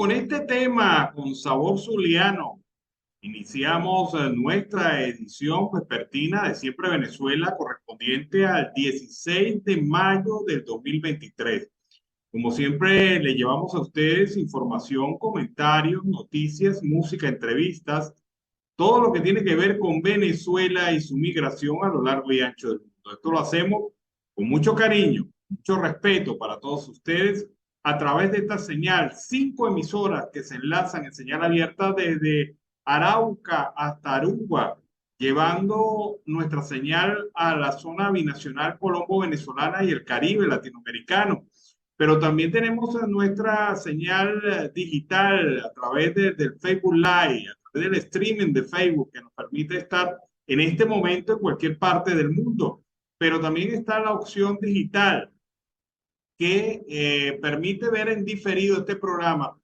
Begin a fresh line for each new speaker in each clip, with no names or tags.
con este tema, con sabor zuliano, iniciamos nuestra edición vespertina de Siempre Venezuela correspondiente al 16 de mayo del 2023. Como siempre, le llevamos a ustedes información, comentarios, noticias, música, entrevistas, todo lo que tiene que ver con Venezuela y su migración a lo largo y ancho del mundo. Esto lo hacemos con mucho cariño, mucho respeto para todos ustedes a través de esta señal, 5 emisoras que se enlazan en señal abierta desde Arauca hasta Aruba, llevando nuestra señal a la zona binacional colombo-venezolana y el Caribe latinoamericano. Pero también tenemos nuestra señal digital a través del Facebook Live, del streaming de Facebook que nos permite estar en este momento en cualquier parte del mundo, pero también está la opción digital que permite ver en diferido este programa,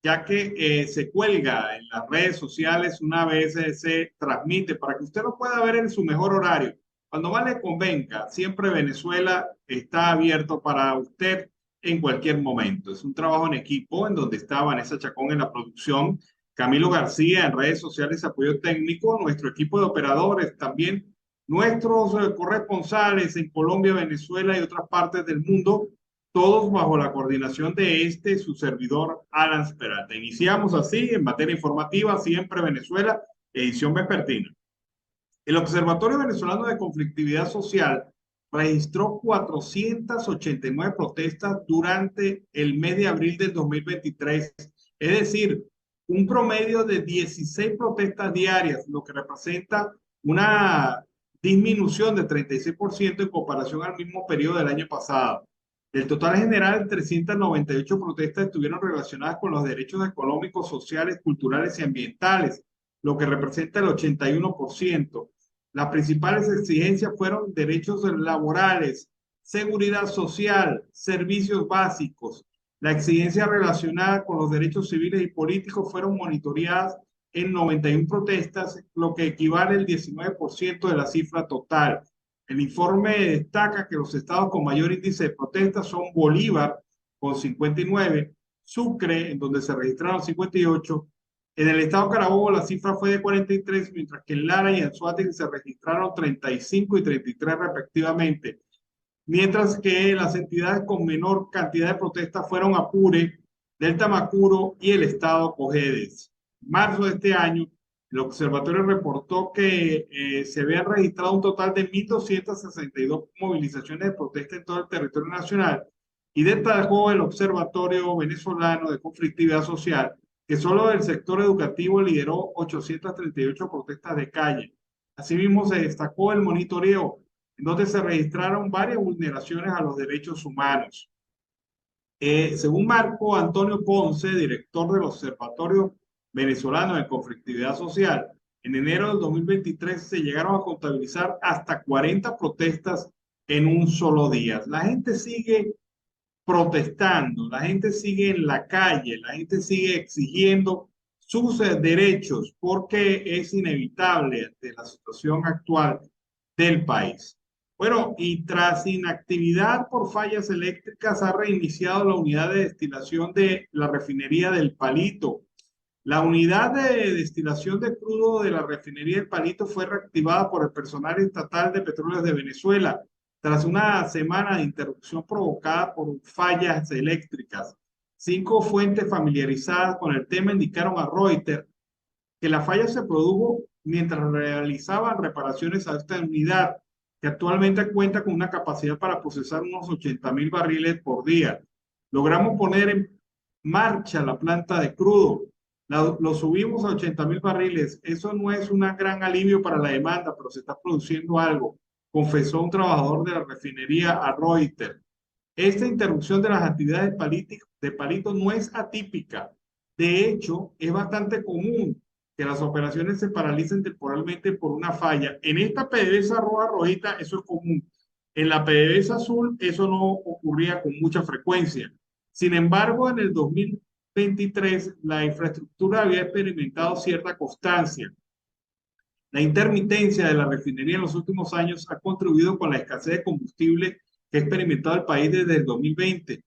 ya que se cuelga en las redes sociales una vez se transmite para que usted lo pueda ver en su mejor horario. Cuando más le convenga, siempre Venezuela está abierto para usted en cualquier momento. Es un trabajo en equipo en donde está Vanessa Chacón en la producción, Camilo García en redes sociales, apoyo técnico, nuestro equipo de operadores también, nuestros corresponsales en Colombia, Venezuela y otras partes del mundo, todos bajo la coordinación de su servidor, Alan Peralta. Iniciamos así en materia informativa, Siempre Venezuela, edición vespertina. El Observatorio Venezolano de Conflictividad Social registró 489 protestas durante el mes de abril del 2023, es decir, un promedio de 16 protestas diarias, lo que representa una disminución de 36% en comparación al mismo periodo del año pasado. Del total general, 398 protestas estuvieron relacionadas con los derechos económicos, sociales, culturales y ambientales, lo que representa el 81%. Las principales exigencias fueron derechos laborales, seguridad social, servicios básicos. La exigencia relacionada con los derechos civiles y políticos fueron monitoreadas en 91 protestas, lo que equivale al 19% de la cifra total. El informe destaca que los estados con mayor índice de protestas son Bolívar, con 59, Sucre, en donde se registraron 58, en el estado Carabobo la cifra fue de 43, mientras que en Lara y Anzoátegui se registraron 35 y 33 respectivamente, mientras que las entidades con menor cantidad de protestas fueron Apure, Delta Macuro y el estado Cojedes. En marzo de este año, el observatorio reportó que se habían registrado un total de 1.262 movilizaciones de protesta en todo el territorio nacional, y destacó el Observatorio Venezolano de Conflictividad Social que solo el sector educativo lideró 838 protestas de calle. Asimismo, se destacó el monitoreo, en donde se registraron varias vulneraciones a los derechos humanos. Según Marco Antonio Ponce, director del Observatorio Venezolano de Conflictividad Social, en enero del 2023 se llegaron a contabilizar hasta 40 protestas en un solo día. La gente sigue protestando, la gente sigue en la calle, la gente sigue exigiendo sus derechos porque es inevitable ante la situación actual del país. Bueno, y tras inactividad por fallas eléctricas, ha reiniciado la unidad de destilación de la refinería del Palito. La unidad de destilación de crudo de la refinería del Palito fue reactivada por el personal estatal de Petróleos de Venezuela tras una semana de interrupción provocada por fallas eléctricas. 5 fuentes familiarizadas con el tema indicaron a Reuters que la falla se produjo mientras realizaban reparaciones a esta unidad, que actualmente cuenta con una capacidad para procesar unos 80,000 barriles por día. Logramos poner en marcha la planta de crudo. Lo subimos a 80,000 barriles. Eso no es un gran alivio para la demanda, pero se está produciendo algo, confesó un trabajador de la refinería a Reuters. Esta interrupción de las actividades de Palito no es atípica. De hecho, es bastante común que las operaciones se paralicen temporalmente por una falla. En esta PDVSA roja rojita eso es común. En la PDVSA azul eso no ocurría con mucha frecuencia. Sin embargo, en el 2023 la infraestructura había experimentado cierta constancia. La intermitencia de la refinería en los últimos años ha contribuido con la escasez de combustible que ha experimentado el país desde el 2020.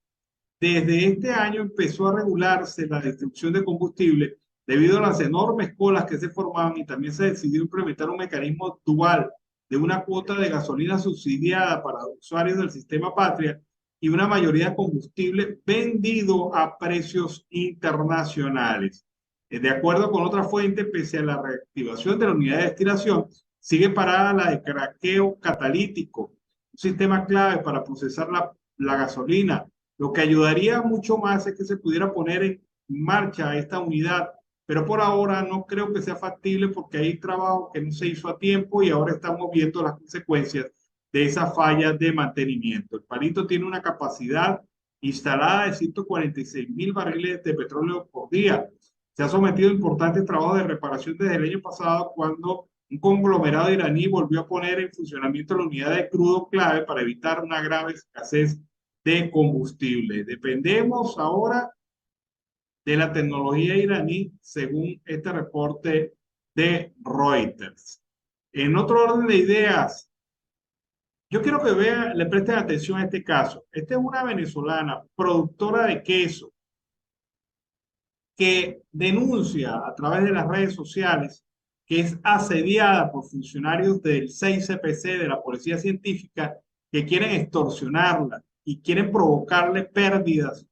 Desde este año empezó a regularse la distribución de combustible debido a las enormes colas que se formaban y también se decidió implementar un mecanismo dual de una cuota de gasolina subsidiada para usuarios del sistema Patria y una mayoría de combustible vendido a precios internacionales. De acuerdo con otra fuente, pese a la reactivación de la unidad de destilación, sigue parada la de craqueo catalítico, un sistema clave para procesar la gasolina. Lo que ayudaría mucho más es que se pudiera poner en marcha esta unidad, pero por ahora no creo que sea factible porque hay trabajo que no se hizo a tiempo y ahora estamos viendo las consecuencias de esa falla de mantenimiento. El Palito tiene una capacidad instalada de 146.000 barriles de petróleo por día. Se ha sometido a importantes trabajos de reparación desde el año pasado cuando un conglomerado iraní volvió a poner en funcionamiento la unidad de crudo clave para evitar una grave escasez de combustible. Dependemos ahora de la tecnología iraní, según este reporte de Reuters. En otro orden de ideas, yo quiero que vean, le presten atención a este caso. Esta es una venezolana, productora de queso, que denuncia a través de las redes sociales que es asediada por funcionarios del 6CPC, de la Policía Científica, que quieren extorsionarla y quieren provocarle pérdidas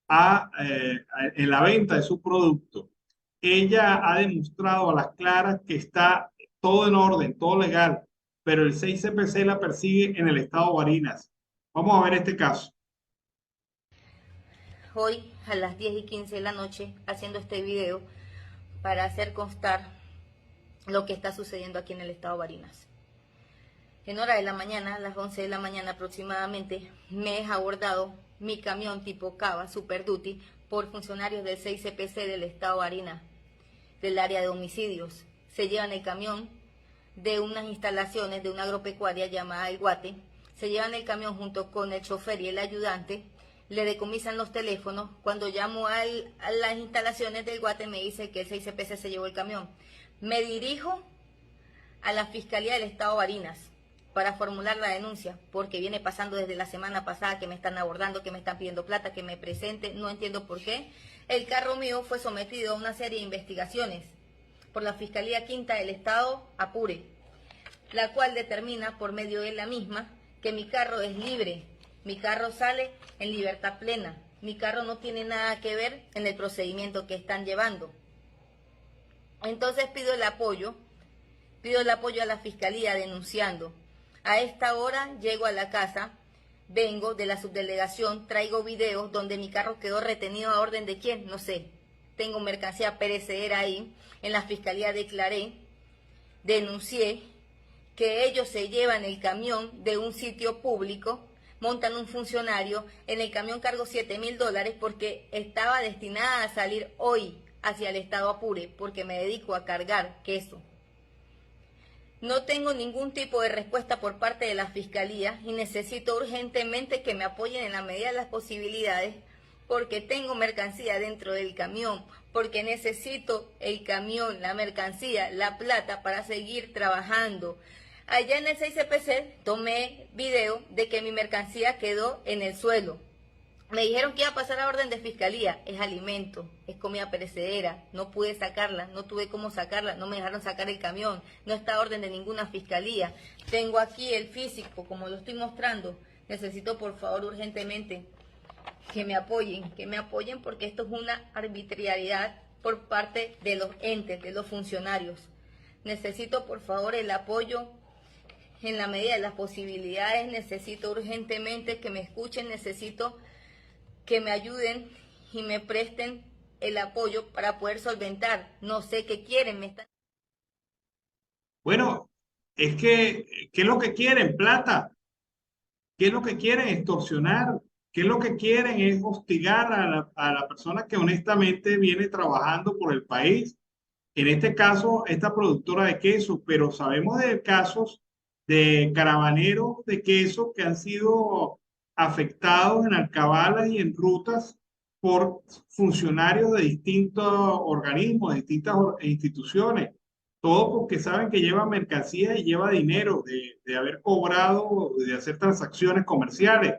en la venta de su producto. Ella ha demostrado a las claras que está todo en orden, todo legal, pero el 6CPC la persigue en el estado Barinas. Vamos a ver este caso.
Hoy a las 10:15 de la noche haciendo este video para hacer constar lo que está sucediendo aquí en el estado Barinas. En hora de la mañana, a las 11 de la mañana aproximadamente, me es abordado mi camión tipo Cava Super Duty por funcionarios del 6CPC del estado Barinas, del área de homicidios. Se llevan el camión de unas instalaciones de una agropecuaria llamada El Guate, se llevan el camión junto con el chofer y el ayudante, le decomisan los teléfonos. Cuando llamo a las instalaciones del Guate me dice que el 6CPC se llevó el camión. Me dirijo a la Fiscalía del Estado Barinas para formular la denuncia, porque viene pasando desde la semana pasada que me están abordando, que me están pidiendo plata, que me presente, no entiendo por qué. El carro mío fue sometido a una serie de investigaciones por la Fiscalía Quinta del Estado Apure, la cual determina por medio de la misma que mi carro es libre, mi carro sale en libertad plena, mi carro no tiene nada que ver en el procedimiento que están llevando. Entonces pido el apoyo a la Fiscalía denunciando. A esta hora llego a la casa, vengo de la subdelegación, traigo videos donde mi carro quedó retenido a orden de quién, no sé. Tengo mercancía perecedera ahí, en la Fiscalía declaré, denuncié que ellos se llevan el camión de un sitio público, montan un funcionario, en el camión cargo $7.000 porque estaba destinada a salir hoy hacia el estado Apure, porque me dedico a cargar queso. No tengo ningún tipo de respuesta por parte de la Fiscalía y necesito urgentemente que me apoyen en la medida de las posibilidades, porque tengo mercancía dentro del camión, porque necesito el camión, la mercancía, la plata para seguir trabajando. Allá en el 6CPC tomé video de que mi mercancía quedó en el suelo. Me dijeron que iba a pasar a orden de fiscalía. Es alimento, es comida perecedera. No pude sacarla, no tuve cómo sacarla, no me dejaron sacar el camión. No está a orden de ninguna fiscalía. Tengo aquí el físico, como lo estoy mostrando. Necesito, por favor, urgentemente que me apoyen porque esto es una arbitrariedad por parte de los entes, de los funcionarios. Necesito, por favor, el apoyo en la medida de las posibilidades. Necesito urgentemente que me escuchen, necesito que me ayuden y me presten el apoyo para poder solventar. No sé qué quieren, me están...
Bueno, es que, ¿qué es lo que quieren? Plata. ¿Qué es lo que quieren? Extorsionar. ¿Qué es lo que quieren? Es hostigar a la persona que honestamente viene trabajando por el país. En este caso, esta productora de queso, pero sabemos de casos de caravaneros de queso que han sido afectados en alcabalas y en rutas por funcionarios de distintos organismos, de distintas instituciones. Todo porque saben que lleva mercancía y lleva dinero de haber cobrado, de hacer transacciones comerciales.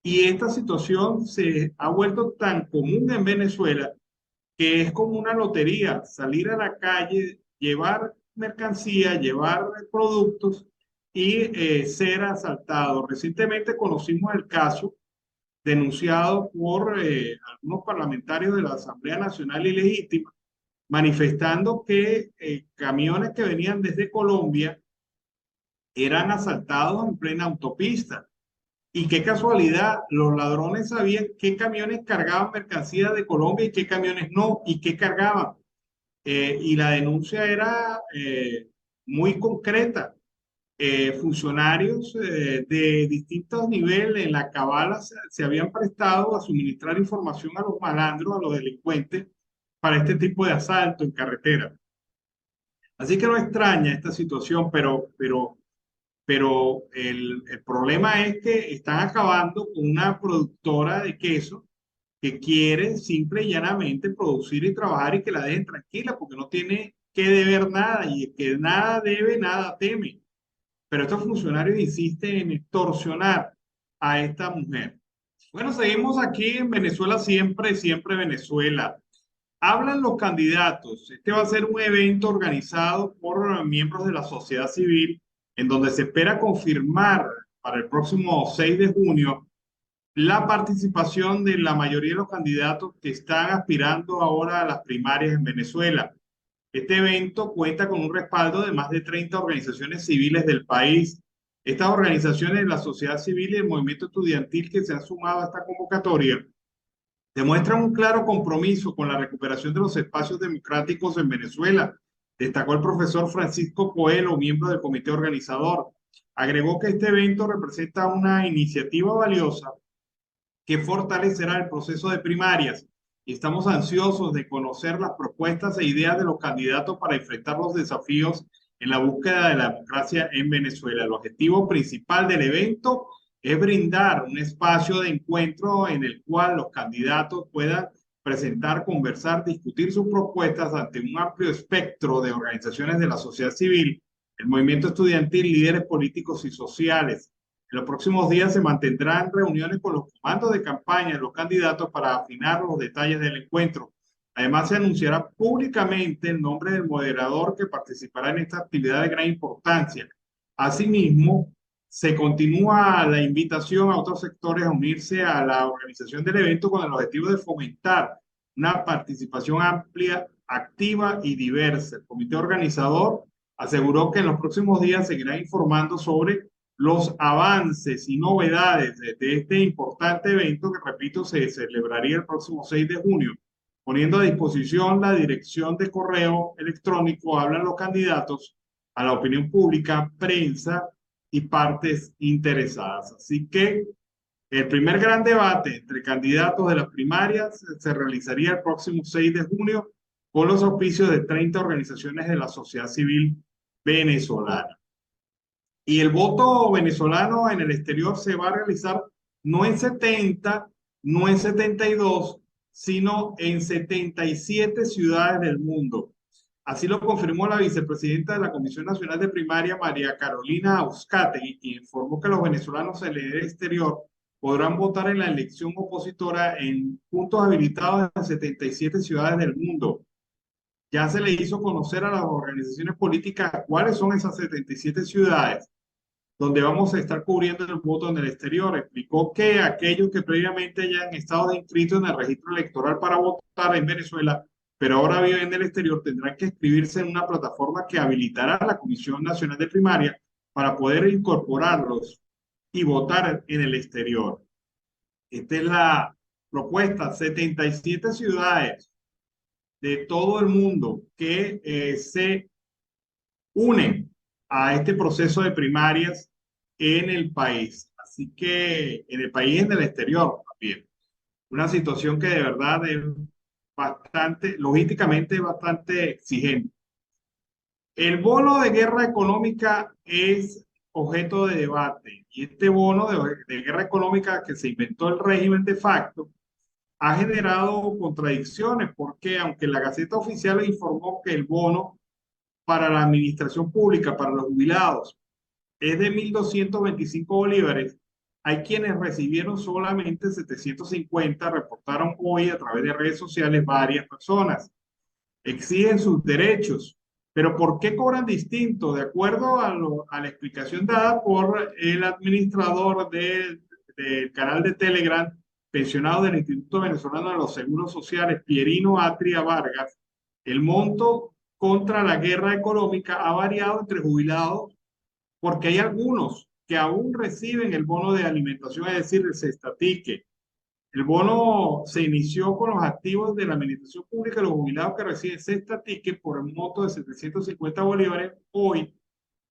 Y esta situación se ha vuelto tan común en Venezuela que es como una lotería, salir a la calle, llevar mercancía, llevar productos y ser asaltado. Recientemente conocimos el caso denunciado por algunos parlamentarios de la Asamblea Nacional Ilegítima, manifestando que camiones que venían desde Colombia eran asaltados en plena autopista. Y qué casualidad, los ladrones sabían qué camiones cargaban mercancía de Colombia y qué camiones no, y qué cargaban. Y la denuncia era muy concreta. Funcionarios de distintos niveles en la cabala se habían prestado a suministrar información a los malandros, a los delincuentes, para este tipo de asalto en carretera. Así que no extraña esta situación, pero el problema es que están acabando con una productora de queso que quiere simple y llanamente producir y trabajar y que la dejen tranquila porque no tiene que deber nada y el que nada debe, nada teme. Pero estos funcionarios insisten en extorsionar a esta mujer. Bueno, seguimos aquí en Venezuela siempre, siempre Venezuela. Hablan los candidatos. Este va a ser un evento organizado por miembros de la sociedad civil en donde se espera confirmar para el próximo 6 de junio la participación de la mayoría de los candidatos que están aspirando ahora a las primarias en Venezuela. Este evento cuenta con un respaldo de más de 30 organizaciones civiles del país. Estas organizaciones de la sociedad civil y el movimiento estudiantil que se han sumado a esta convocatoria demuestran un claro compromiso con la recuperación de los espacios democráticos en Venezuela, destacó el profesor Francisco Coelho, miembro del comité organizador. Agregó que este evento representa una iniciativa valiosa que fortalecerá el proceso de primarias y estamos ansiosos de conocer las propuestas e ideas de los candidatos para enfrentar los desafíos en la búsqueda de la democracia en Venezuela. El objetivo principal del evento es brindar un espacio de encuentro en el cual los candidatos puedan presentar, conversar, discutir sus propuestas ante un amplio espectro de organizaciones de la sociedad civil, el movimiento estudiantil, líderes políticos y sociales. En los próximos días se mantendrán reuniones con los comandos de campaña de los candidatos para afinar los detalles del encuentro. Además, se anunciará públicamente el nombre del moderador que participará en esta actividad de gran importancia. Asimismo, se continúa la invitación a otros sectores a unirse a la organización del evento con el objetivo de fomentar una participación amplia, activa y diversa. El comité organizador aseguró que en los próximos días seguirá informando sobre los avances y novedades de este importante evento que, repito, se celebraría el próximo 6 de junio, poniendo a disposición la dirección de correo electrónico, hablan los candidatos, a la opinión pública, prensa y partes interesadas. Así que el primer gran debate entre candidatos de las primarias se realizaría el próximo 6 de junio con los auspicios de 30 organizaciones de la sociedad civil venezolana. Y el voto venezolano en el exterior se va a realizar no en 70, no en 72, sino en 77 ciudades del mundo. Así lo confirmó la vicepresidenta de la Comisión Nacional de Primaria, María Carolina Auskátegui, quien informó que los venezolanos en el exterior podrán votar en la elección opositora en puntos habilitados en 77 ciudades del mundo. Ya se le hizo conocer a las organizaciones políticas cuáles son esas 77 ciudades donde vamos a estar cubriendo el voto en el exterior. Explicó que aquellos que previamente hayan estado inscritos en el registro electoral para votar en Venezuela, pero ahora viven en el exterior, tendrán que inscribirse en una plataforma que habilitará la Comisión Nacional de Primaria para poder incorporarlos y votar en el exterior. Esta es la propuesta, 77 ciudades de todo el mundo que se unen a este proceso de primarias en el país. Así que en el país y en el exterior también. Una situación que de verdad es bastante, logísticamente bastante exigente. El bono de guerra económica es objeto de debate y este bono de guerra económica que se inventó el régimen de facto ha generado contradicciones porque aunque la Gaceta Oficial informó que el bono para la administración pública, para los jubilados, es de 1.225 bolívares, hay quienes recibieron solamente 750, reportaron hoy a través de redes sociales varias personas. Exigen sus derechos, pero ¿por qué cobran distinto? De acuerdo a la explicación dada por el administrador del canal de Telegram, pensionado del Instituto Venezolano de los Seguros Sociales, Pierino Atria Vargas, el monto contra la guerra económica ha variado entre jubilados porque hay algunos que aún reciben el bono de alimentación, es decir, el cestatique. El bono se inició con los activos de la administración pública, los jubilados que reciben cestatique por un monto de 750 bolívares, hoy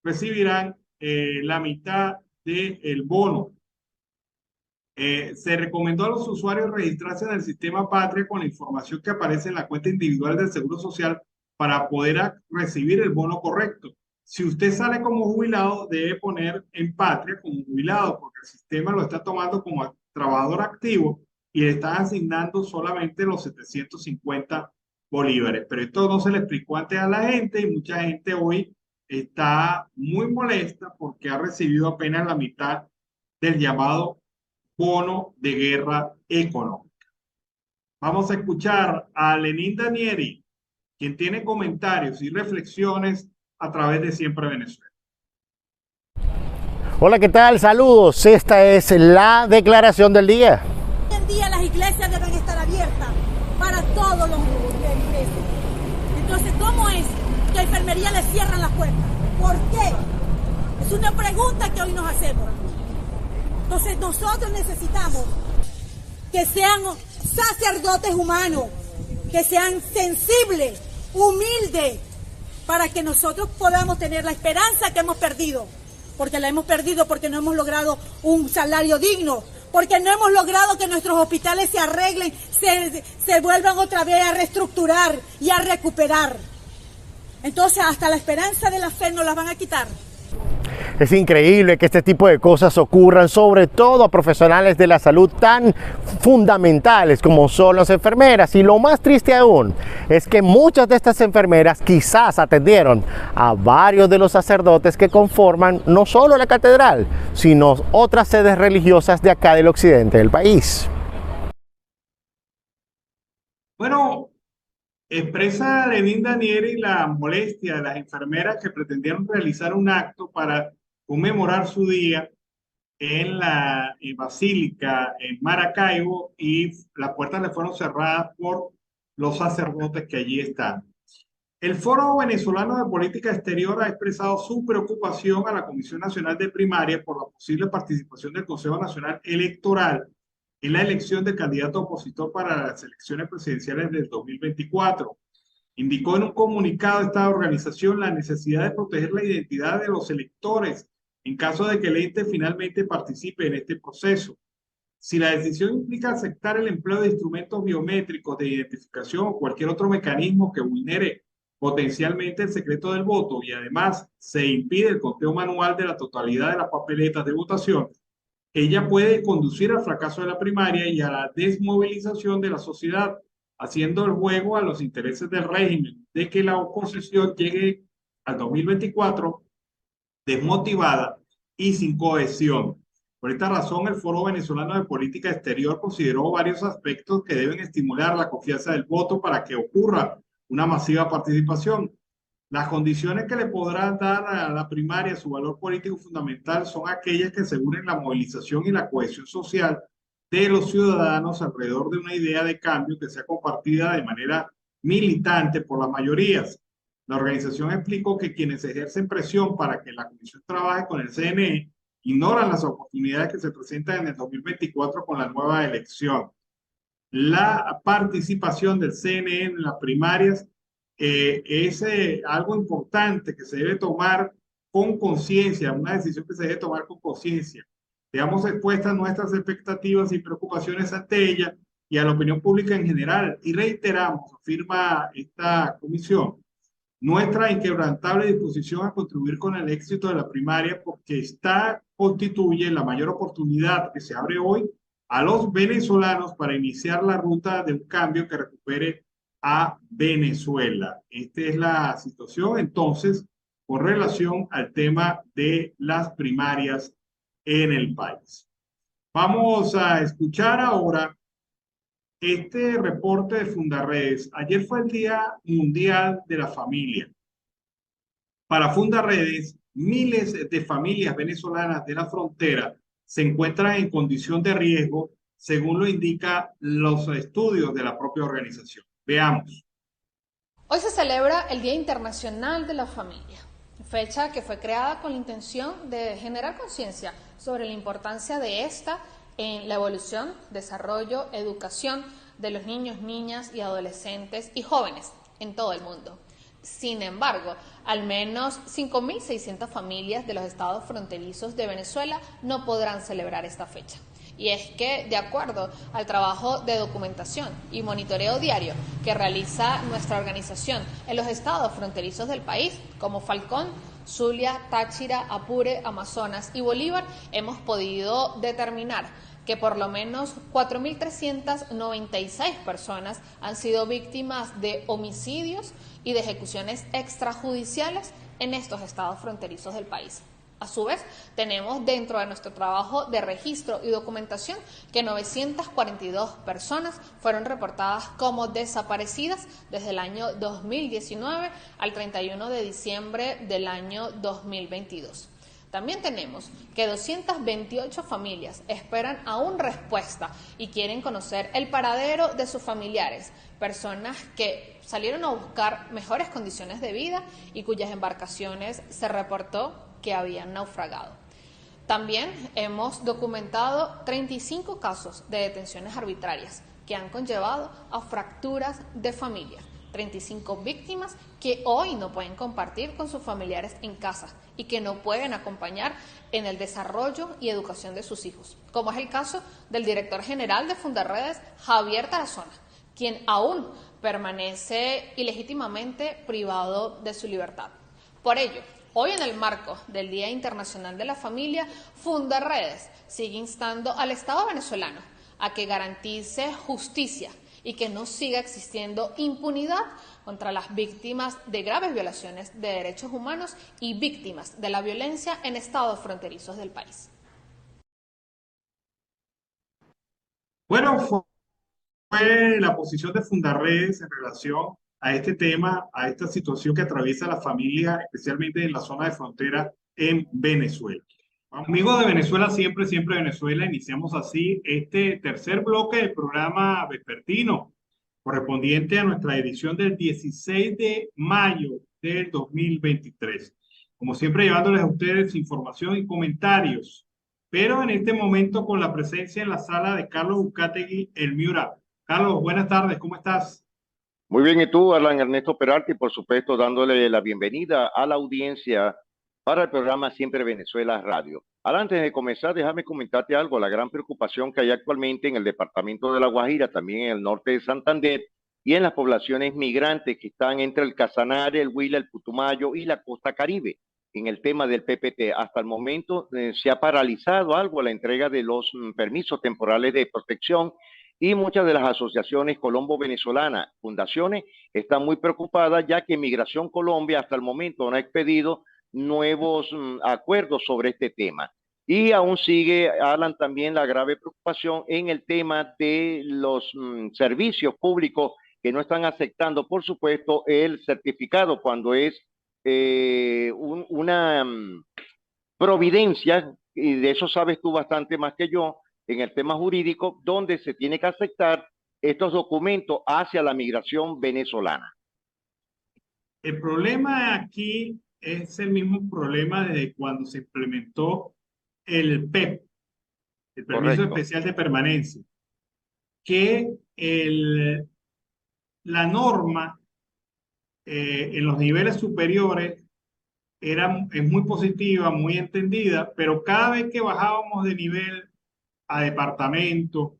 recibirán la mitad del bono. Se recomendó a los usuarios registrarse en el sistema Patria con la información que aparece en la cuenta individual del Seguro Social para poder recibir el bono correcto. Si usted sale como jubilado, debe poner en Patria como jubilado, porque el sistema lo está tomando como trabajador activo y le está asignando solamente los 750 bolívares. Pero esto no se le explicó antes a la gente y mucha gente hoy está muy molesta porque ha recibido apenas la mitad del llamado bono de guerra económica. Vamos a escuchar a Lenín Danieri, quien tiene comentarios y reflexiones a través de Siempre Venezuela.
Hola, ¿qué tal? Saludos. Esta es la declaración del día.
Hoy en día las iglesias deben estar abiertas para todos los iglesias. Entonces, ¿cómo es que a enfermería le cierran las puertas? ¿Por qué? Es una pregunta que hoy nos hacemos. Entonces, nosotros necesitamos que sean sacerdotes humanos, que sean sensibles, humildes, para que nosotros podamos tener la esperanza que hemos perdido. Porque la hemos perdido porque no hemos logrado un salario digno, porque no hemos logrado que nuestros hospitales se arreglen, se vuelvan otra vez a reestructurar y a recuperar. Entonces, hasta la esperanza de la fe nos la van a quitar.
Es increíble que este tipo de cosas ocurran, sobre todo a profesionales de la salud tan fundamentales como son las enfermeras. Y lo más triste aún es que muchas de estas enfermeras quizás atendieron a varios de los sacerdotes que conforman no solo la catedral, sino otras sedes religiosas de acá del occidente del país.
Bueno, expresa Lenín Danieri la molestia de las enfermeras que pretendieron realizar un acto para conmemorar su día en la basílica en Maracaibo y las puertas le fueron cerradas por los sacerdotes que allí están. El Foro Venezolano de Política Exterior ha expresado su preocupación a la Comisión Nacional de Primaria por la posible participación del Consejo Nacional Electoral en la elección del candidato opositor para las elecciones presidenciales del 2024. Indicó en un comunicado esta organización la necesidad de proteger la identidad de los electores en caso de que el ente finalmente participe en este proceso. Si la decisión implica aceptar el empleo de instrumentos biométricos de identificación o cualquier otro mecanismo que vulnere potencialmente el secreto del voto y además se impide el conteo manual de la totalidad de las papeletas de votación, ella puede conducir al fracaso de la primaria y a la desmovilización de la sociedad, haciendo el juego a los intereses del régimen de que la oposición llegue al 2024 desmotivada y sin cohesión. Por esta razón, el Foro Venezolano de Política Exterior consideró varios aspectos que deben estimular la confianza del voto para que ocurra una masiva participación. Las condiciones que le podrán dar a la primaria su valor político fundamental son aquellas que aseguren la movilización y la cohesión social de los ciudadanos alrededor de una idea de cambio que sea compartida de manera militante por las mayorías. La organización explicó que quienes ejercen presión para que la comisión trabaje con el CNE ignoran las oportunidades que se presentan en el 2024 con la nueva elección. La participación del CNE en las primarias es algo importante que se debe tomar con conciencia, una decisión que se debe tomar con conciencia. Dejamos expuestas nuestras expectativas y preocupaciones ante ella y a la opinión pública en general y reiteramos, afirma esta comisión, nuestra inquebrantable disposición a contribuir con el éxito de la primaria porque esta constituye la mayor oportunidad que se abre hoy a los venezolanos para iniciar la ruta de un cambio que recupere a Venezuela. Esta es la situación entonces con relación al tema de las primarias en el país. Vamos a escuchar ahora este reporte de Fundarredes. Ayer fue el Día Mundial de la Familia. Para Fundarredes, miles de familias venezolanas de la frontera se encuentran en condición de riesgo, según lo indican los estudios de la propia organización. Veamos.
Hoy se celebra el Día Internacional de la Familia, fecha que fue creada con la intención de generar conciencia sobre la importancia de esta en la evolución, desarrollo, educación de los niños, niñas y adolescentes y jóvenes en todo el mundo. Sin embargo, al menos 5.600 familias de los estados fronterizos de Venezuela no podrán celebrar esta fecha. Y es que, de acuerdo al trabajo de documentación y monitoreo diario que realiza nuestra organización en los estados fronterizos del país, como Falcón, Zulia, Táchira, Apure, Amazonas y Bolívar, hemos podido determinar que por lo menos 4.396 personas han sido víctimas de homicidios y de ejecuciones extrajudiciales en estos estados fronterizos del país. A su vez, tenemos dentro de nuestro trabajo de registro y documentación que 942 personas fueron reportadas como desaparecidas desde el año 2019 al 31 de diciembre del año 2022. También tenemos que 228 familias esperan aún respuesta y quieren conocer el paradero de sus familiares, personas que salieron a buscar mejores condiciones de vida y cuyas embarcaciones se reportó que habían naufragado. También hemos documentado 35 casos de detenciones arbitrarias que han conllevado a fracturas de familia. 35 víctimas que hoy no pueden compartir con sus familiares en casa y que no pueden acompañar en el desarrollo y educación de sus hijos, como es el caso del director general de Fundarredes, Javier Tarazona, quien aún permanece ilegítimamente privado de su libertad. Por ello, hoy en el marco del Día Internacional de la Familia, Fundarredes sigue instando al Estado venezolano a que garantice justicia y que no siga existiendo impunidad contra las víctimas de graves violaciones de derechos humanos y víctimas de la violencia en estados fronterizos del país.
Bueno, fue la posición de Fundarredes en relación a este tema, a esta situación que atraviesa la familia, especialmente en la zona de frontera en Venezuela. Amigos de Venezuela, siempre, siempre Venezuela, iniciamos así este tercer bloque del programa vespertino, correspondiente a nuestra edición del 16 de mayo del 2023. Como siempre, llevándoles a ustedes información y comentarios, pero en este momento con la presencia en la sala de Carlos Uzcategui, el Miura. Carlos, buenas tardes, ¿cómo estás?
Muy bien, y tú, Alan Ernesto Peralta, y por supuesto dándole la bienvenida a la audiencia para el programa Siempre Venezuela Radio. Ahora, antes de comenzar, déjame comentarte algo, la gran preocupación que hay actualmente en el departamento de La Guajira, también en el norte de Santander, y en las poblaciones migrantes que están entre el Casanare, el Huila, el Putumayo y la costa Caribe, en el tema del PPT. Hasta el momento se ha paralizado algo la entrega de los permisos temporales de protección, y muchas de las asociaciones colombo-venezolanas, fundaciones, están muy preocupadas ya que Migración Colombia hasta el momento no ha expedido nuevos acuerdos sobre este tema. Y aún sigue, Alan, también la grave preocupación en el tema de los servicios públicos que no están aceptando, por supuesto, el certificado cuando es una providencia, y de eso sabes tú bastante más que yo, en el tema jurídico, donde se tiene que aceptar estos documentos hacia la migración venezolana.
El problema aquí es el mismo problema desde cuando se implementó el PEP, el Permiso
Correcto.
Especial de Permanencia, que la norma en los niveles superiores es muy positiva, muy entendida, pero cada vez que bajábamos de nivel a departamento,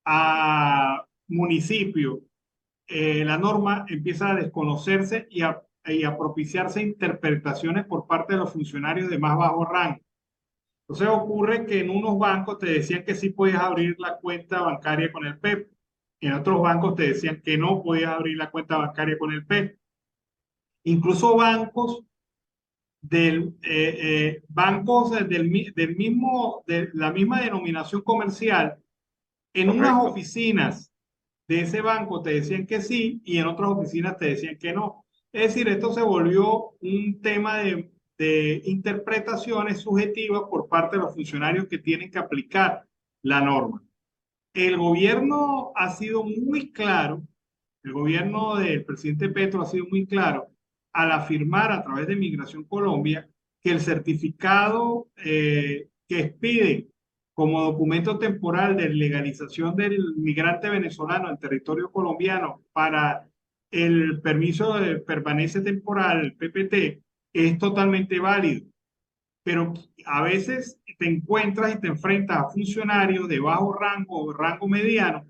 a municipio, la norma empieza a desconocerse y a propiciarse interpretaciones por parte de los funcionarios de más bajo rango. Entonces ocurre que en unos bancos te decían que sí podías abrir la cuenta bancaria con el PEP, y en otros bancos te decían que no podías abrir la cuenta bancaria con el PEP. Incluso bancos bancos de la misma denominación comercial, en unas
Correcto.
oficinas de ese banco te decían que sí y en otras oficinas te decían que no. Es decir, esto se volvió un tema de interpretaciones subjetivas por parte de los funcionarios que tienen que aplicar la norma. El gobierno ha sido muy claro, el gobierno del presidente Petro ha sido muy claro al afirmar a través de Migración Colombia que el certificado que expide como documento temporal de legalización del migrante venezolano en territorio colombiano para el permiso de permanencia temporal, el PPT, es totalmente válido. Pero a veces te encuentras y te enfrentas a funcionarios de bajo rango o rango mediano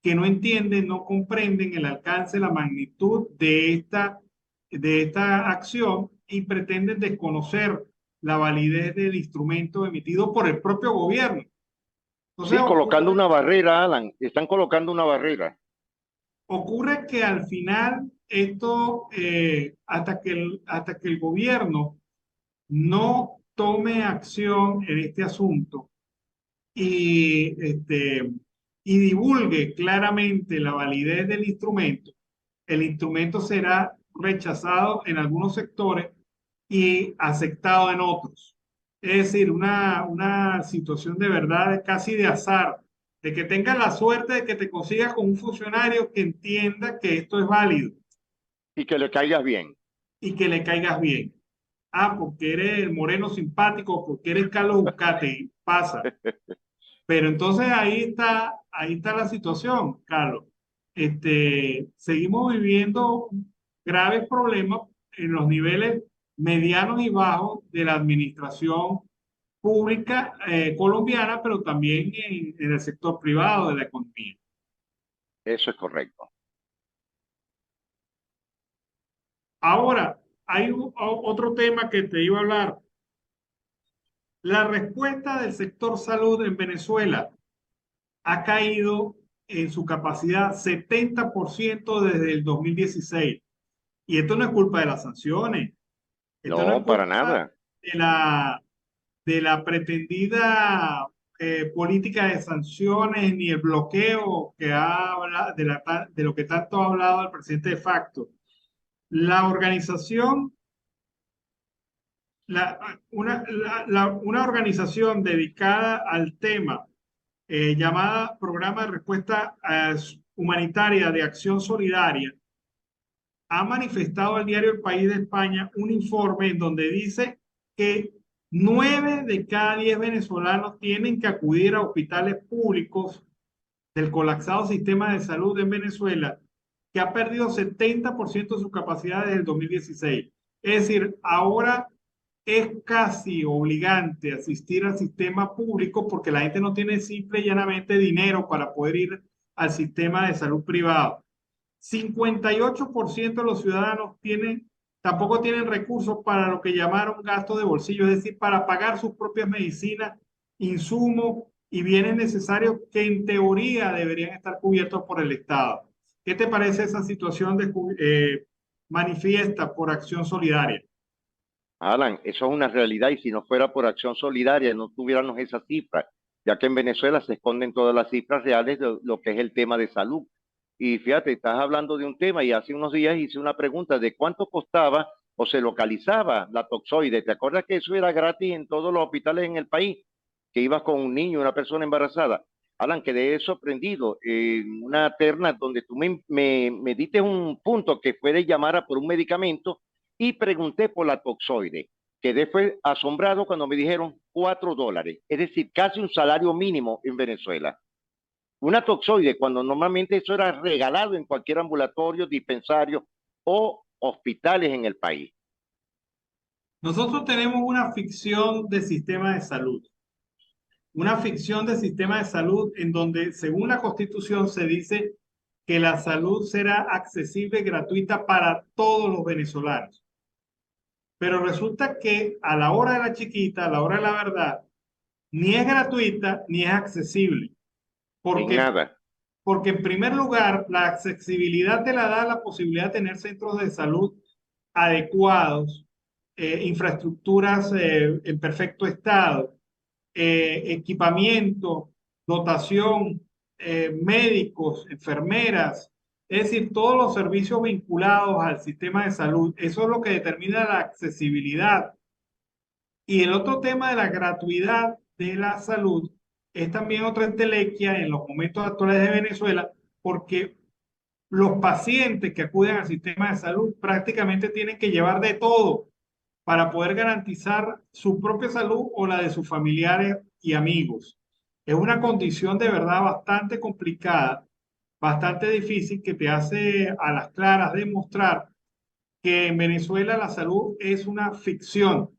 que no entienden, no comprenden el alcance, la magnitud de esta acción y pretenden desconocer la validez del instrumento emitido por el propio gobierno. Entonces
Sí, colocando una barrera, Alan, están colocando una barrera.
ocurre que al final esto, hasta que el gobierno no tome acción en este asunto y, y divulgue claramente la validez del instrumento, el instrumento será rechazado en algunos sectores y aceptado en otros. Es decir, una situación de verdad casi de azar, de que tengas la suerte de que te consigas con un funcionario que entienda que esto es válido
Y que le caigas bien.
y que le caigas bien. Ah, porque eres el moreno simpático, porque eres Carlos Buscate, pasa. Pero entonces ahí está la situación, Carlos. Seguimos viviendo graves problemas en los niveles medianos y bajos de la administración pública colombiana, pero también en el sector privado de la economía.
Eso es correcto.
Ahora, hay otro tema que te iba a hablar. La respuesta del sector salud en Venezuela ha caído en su capacidad 70% desde el 2016. Y esto no es culpa de las sanciones, esto no es
No, para
culpa
nada.
de la pretendida política de sanciones ni el bloqueo que habla de lo que tanto ha hablado el presidente de facto. La organización, una organización dedicada al tema llamada Programa de Respuesta Humanitaria de Acción Solidaria, ha manifestado al diario El País de España un informe en donde dice que 9 de cada 10 venezolanos tienen que acudir a hospitales públicos del colapsado sistema de salud en Venezuela, que ha perdido 70% de su capacidad desde el 2016. Es decir, ahora es casi obligante asistir al sistema público porque la gente no tiene simple y llanamente dinero para poder ir al sistema de salud privado. 58% de los ciudadanos tampoco tienen recursos para lo que llamaron gasto de bolsillo, es decir, para pagar sus propias medicinas, insumos y bienes necesarios que en teoría deberían estar cubiertos por el Estado. ¿Qué te parece esa situación manifiesta por Acción Solidaria?
Alan, eso es una realidad y si no fuera por Acción Solidaria no tuviéramos esas cifras, ya que en Venezuela se esconden todas las cifras reales de lo que es el tema de salud. Y fíjate, estás hablando de un tema y hace unos días hice una pregunta de cuánto costaba o se localizaba la toxoide. ¿Te acuerdas que eso era gratis en todos los hospitales en el país? Que ibas con un niño, una persona embarazada. Alan, quedé sorprendido en una terna donde tú me diste un punto que fue de llamar a por un medicamento y pregunté por la toxoide. Quedé fue asombrado cuando me dijeron $4, es decir, casi un salario mínimo en Venezuela. Una toxoide, cuando normalmente eso era regalado en cualquier ambulatorio, dispensario o hospitales en el país.
Nosotros tenemos una ficción de sistema de salud. Una ficción de sistema de salud en donde, según la Constitución, se dice que la salud será accesible y gratuita para todos los venezolanos. Pero resulta que a la hora de la chiquita, a la hora de la verdad, ni es gratuita ni es accesible.
Nada.
Porque en primer lugar, la accesibilidad te la da la posibilidad de tener centros de salud adecuados infraestructuras en perfecto estado, equipamiento, dotación, médicos, enfermeras, es decir, todos los servicios vinculados al sistema de salud. Eso es lo que determina la accesibilidad. Y el otro tema de la gratuidad de la salud es también otra entelequia en los momentos actuales de Venezuela, porque los pacientes que acuden al sistema de salud prácticamente tienen que llevar de todo para poder garantizar su propia salud o la de sus familiares y amigos. Es una condición de verdad bastante complicada, bastante difícil, que te hace a las claras demostrar que en Venezuela la salud es una ficción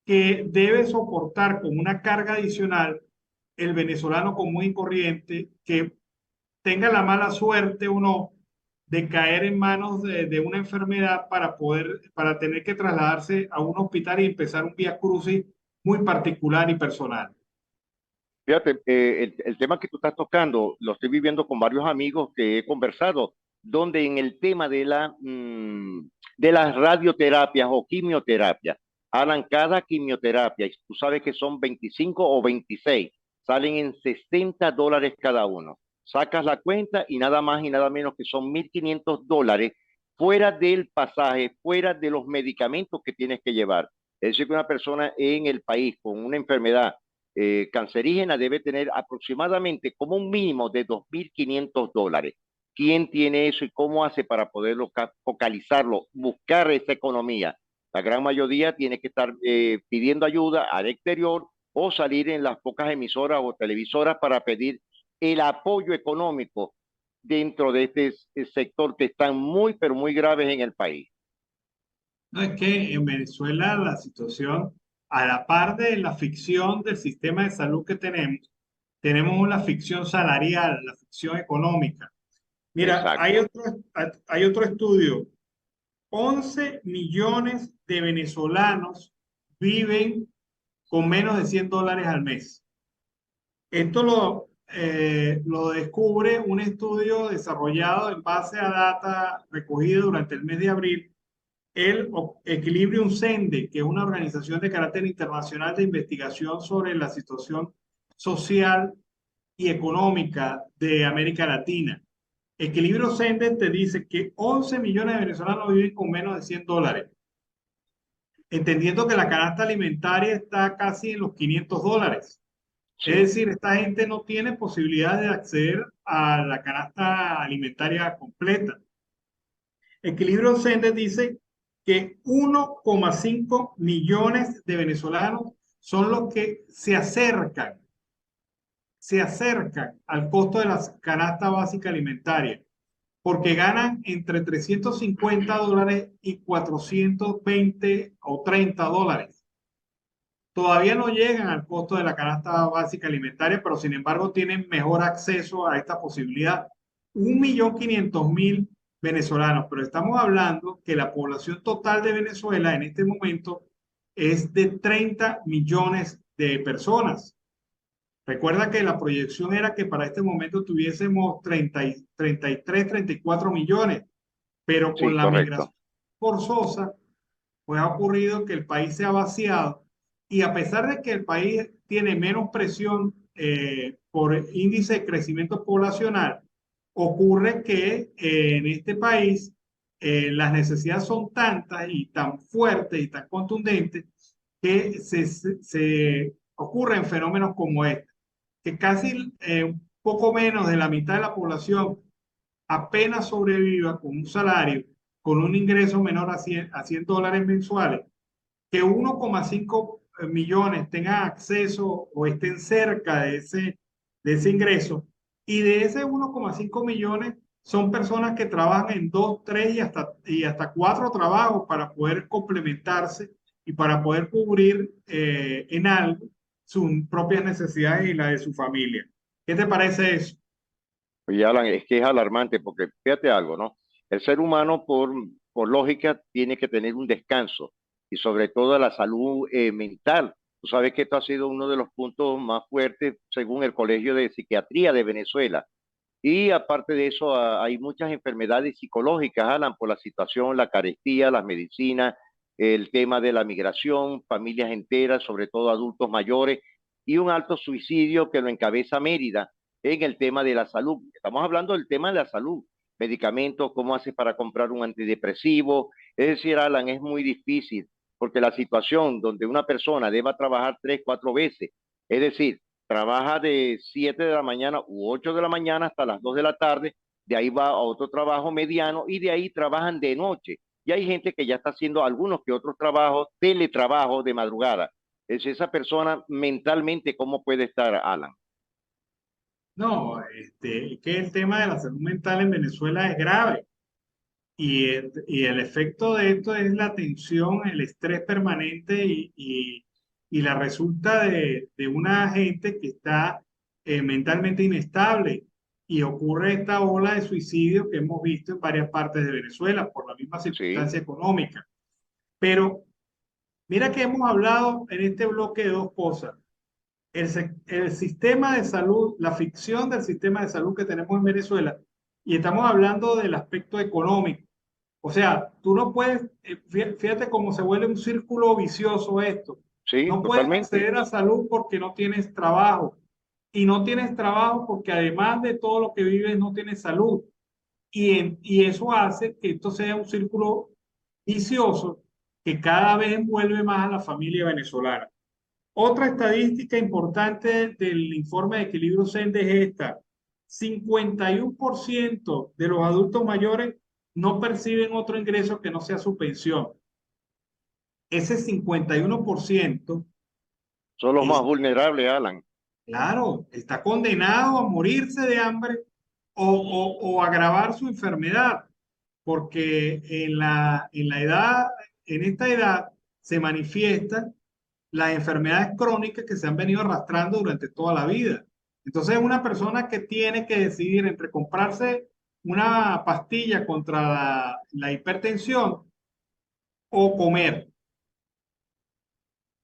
que debe soportar con una carga adicional el venezolano común y corriente que tenga la mala suerte o no de caer en manos de una enfermedad para tener que trasladarse a un hospital y empezar un vía crucis muy particular y personal.
Fíjate, el tema que tú estás tocando lo estoy viviendo con varios amigos que he conversado, donde en el tema de las radioterapias o quimioterapias, Alan, cada quimioterapia, y tú sabes que son 25 o 26, salen en $60 cada uno. Sacas la cuenta y nada más y nada menos que son $1.500 fuera del pasaje, fuera de los medicamentos que tienes que llevar. Es decir, que una persona en el país con una enfermedad cancerígena debe tener aproximadamente como un mínimo de $2.500. ¿Quién tiene eso y cómo hace para poderlo focalizarlo, buscar esa economía? La gran mayoría tiene que estar pidiendo ayuda al exterior o salir en las pocas emisoras o televisoras para pedir el apoyo económico dentro de este sector que están muy, pero muy graves en el país.
No, es que en Venezuela la situación, a la par de la ficción del sistema de salud que tenemos una ficción salarial, la ficción económica. Mira,
Exacto.
hay otro estudio. 11 millones de venezolanos viven con menos de $100 al mes. Esto lo descubre un estudio desarrollado en base a data recogida durante el mes de abril, el Equilibrium Sende, que es una organización de carácter internacional de investigación sobre la situación social y económica de América Latina. Equilibrio Sende te dice que 11 millones de venezolanos viven con menos de $100, entendiendo que la canasta alimentaria está casi en los $500.
Sí.
Es decir, esta gente no tiene posibilidad de acceder a la canasta alimentaria completa. Equilibrio Sende dice que 1,5 millones de venezolanos son los que se acercan al costo de la canasta básica alimentaria, porque ganan entre $350 y 420 o $30. Todavía no llegan al costo de la canasta básica alimentaria, pero sin embargo tienen mejor acceso a esta posibilidad. 1.500.000 venezolanos, pero estamos hablando que la población total de Venezuela en este momento es de 30 millones de personas. Recuerda que la proyección era que para este momento tuviésemos 33, 34 millones, pero con
Sí,
la
correcto.
migración forzosa, pues ha ocurrido que el país se ha vaciado, y a pesar de que el país tiene menos presión por índice de crecimiento poblacional, ocurre que en este país las necesidades son tantas y tan fuertes y tan contundentes que se ocurren fenómenos como este, que casi un poco menos de la mitad de la población apenas sobreviva con un salario, con un ingreso menor a $100 mensuales, que 1,5 millones tengan acceso o estén cerca de ese ingreso, y de ese 1,5 millones son personas que trabajan en 2, 3 y hasta 4 trabajos para poder complementarse y para poder cubrir en algo sus propias necesidades y la de su familia. ¿Qué te parece eso?
Oye, Alan, es que es alarmante porque fíjate algo, ¿no? El ser humano, por lógica, tiene que tener un descanso y sobre todo la salud mental. Tú sabes que esto ha sido uno de los puntos más fuertes según el Colegio de Psiquiatría de Venezuela. Y aparte de eso, hay muchas enfermedades psicológicas, Alan, por la situación, la carestía, las medicinas, el tema de la migración, familias enteras, sobre todo adultos mayores, y un alto suicidio que lo encabeza Mérida en el tema de la salud. Estamos hablando del tema de la salud, medicamentos, cómo haces para comprar un antidepresivo. Es decir, Alan, es muy difícil porque la situación donde una persona deba trabajar 3, 4 veces, es decir, trabaja de 7 de la mañana u 8 de la mañana hasta las 2 de la tarde, de ahí va a otro trabajo mediano y de ahí trabajan de noche. Y hay gente que ya está haciendo algunos que otros trabajos, teletrabajo de madrugada. Es esa persona mentalmente, ¿cómo puede estar, Alan?
No, que el tema de la salud mental en Venezuela es grave. Y el efecto de esto es la tensión, el estrés permanente y la resulta de una gente que está mentalmente inestable. Y ocurre esta ola de suicidio que hemos visto en varias partes de Venezuela por la misma
Sí,
circunstancia económica. Pero mira que hemos hablado en este bloque de dos cosas. El sistema de salud, la ficción del sistema de salud que tenemos en Venezuela, y estamos hablando del aspecto económico. O sea, tú no puedes, fíjate cómo se vuelve un círculo vicioso esto.
sí,
No puedes
totalmente.
acceder a salud porque no tienes trabajo. Y no tienes trabajo porque además de todo lo que vives no tienes salud. Y eso hace que esto sea un círculo vicioso que cada vez envuelve más a la familia venezolana. Otra estadística importante del informe de equilibrio SENDE es esta. 51% de los adultos mayores no perciben otro ingreso que no sea su pensión. Ese 51%
Son los más
es,
vulnerables, Alan.
claro, está condenado a morirse de hambre o agravar su enfermedad, porque en la edad, en esta edad se manifiestan las enfermedades crónicas que se han venido arrastrando durante toda la vida. Entonces, una persona que tiene que decidir entre comprarse una pastilla contra la hipertensión o comer.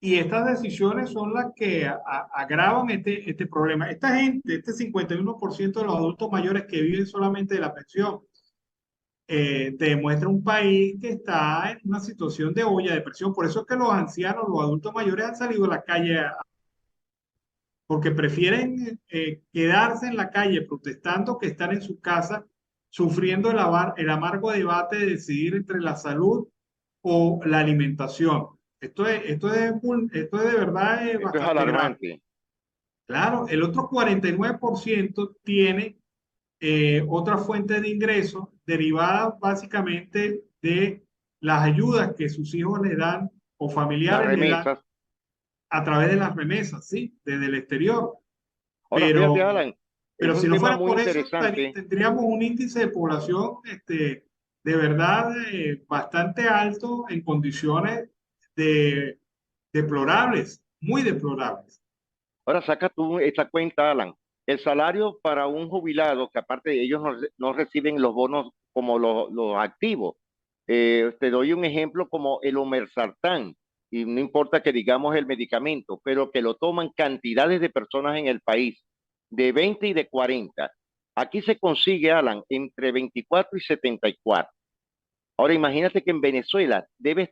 Y estas decisiones son las que agravan este problema. Esta gente, este 51% de los adultos mayores que viven solamente de la pensión, te demuestra un país que está en una situación de olla de presión. Por eso es que los ancianos, los adultos mayores han salido a la calle porque prefieren quedarse en la calle protestando que estar en su casa sufriendo el amargo debate de decidir entre la salud o la alimentación. Esto es de verdad
Esto es
bastante grave.
alarmante.
Claro, el otro 49% tiene otra fuente de ingresos derivada básicamente de las ayudas que sus hijos le dan o
Las
familiares le dan
remesas.
a través de las remesas, ¿sí? Desde el exterior.
Ahora, fíjate,
Pero,
Alan, es
pero
un
si no
tema
fuera
muy
por eso,
interesante.
tendríamos un índice de población de verdad bastante alto en condiciones de, deplorables, muy deplorables.
Ahora saca tú esta cuenta, Alan. El salario para un jubilado, que aparte de ellos no reciben los bonos como los activos. Te doy un ejemplo como el Omersartán, y no importa que digamos el medicamento, pero que lo toman cantidades de personas en el país, de 20 y de 40. Aquí se consigue, Alan, entre 24 y 74. Ahora imagínate que en Venezuela debes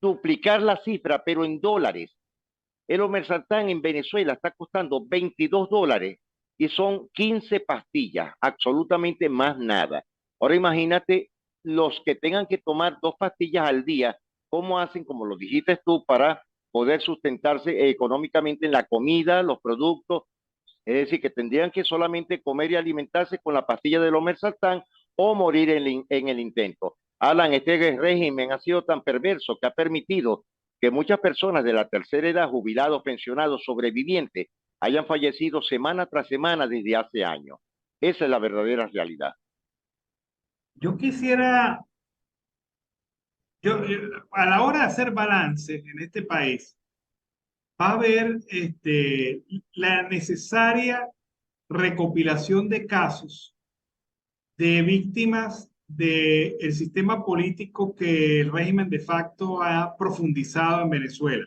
duplicar la cifra, pero en dólares. El Omersartán en Venezuela está costando $22 y son 15 pastillas, absolutamente más nada. Ahora imagínate los que tengan que tomar 2 pastillas al día, cómo hacen, como lo dijiste tú, para poder sustentarse económicamente en la comida, los productos. Es decir, que tendrían que solamente comer y alimentarse con la pastilla del Omersartán o morir en el intento. Alan, este régimen ha sido tan perverso que ha permitido que muchas personas de la tercera edad, jubilados, pensionados, sobrevivientes, hayan fallecido semana tras semana desde hace años. Esa es la verdadera realidad.
Yo quisiera, a la hora de hacer balances en este país, va a haber la necesaria recopilación de casos de víctimas del sistema político que el régimen de facto ha profundizado en Venezuela.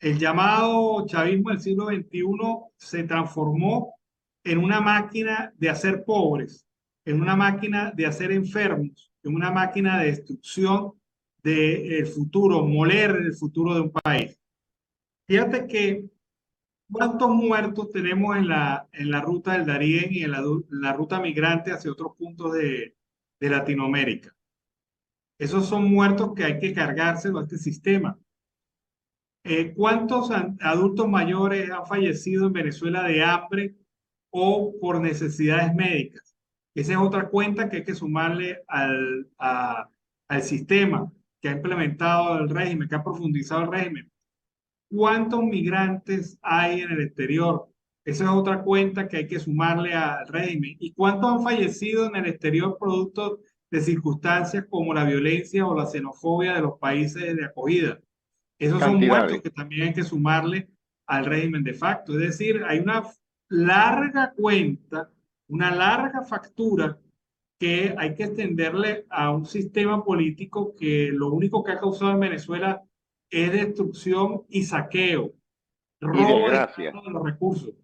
El llamado chavismo del siglo XXI se transformó en una máquina de hacer pobres, en una máquina de hacer enfermos, en una máquina de destrucción del futuro, moler el futuro de un país. Fíjate que cuántos muertos tenemos en la ruta del Darién y en la ruta migrante hacia otros puntos de Latinoamérica. Esos son muertos que hay que cargárselo a este sistema. ¿Cuántos adultos mayores han fallecido en Venezuela de hambre o por necesidades médicas? Esa es otra cuenta que hay que sumarle al sistema que ha implementado el régimen, que ha profundizado el régimen. ¿Cuántos migrantes hay en el exterior? Esa es otra cuenta que hay que sumarle al régimen. ¿Y cuántos han fallecido en el exterior producto de circunstancias como la violencia o la xenofobia de los países de acogida? Esos son muertos
Cantidades.
que también hay que sumarle al régimen de facto. Es decir, hay una larga cuenta, una larga factura que hay que extenderle a un sistema político que lo único que ha causado en Venezuela es destrucción y saqueo,
Y
robo
desgracia.
descarado de los recursos.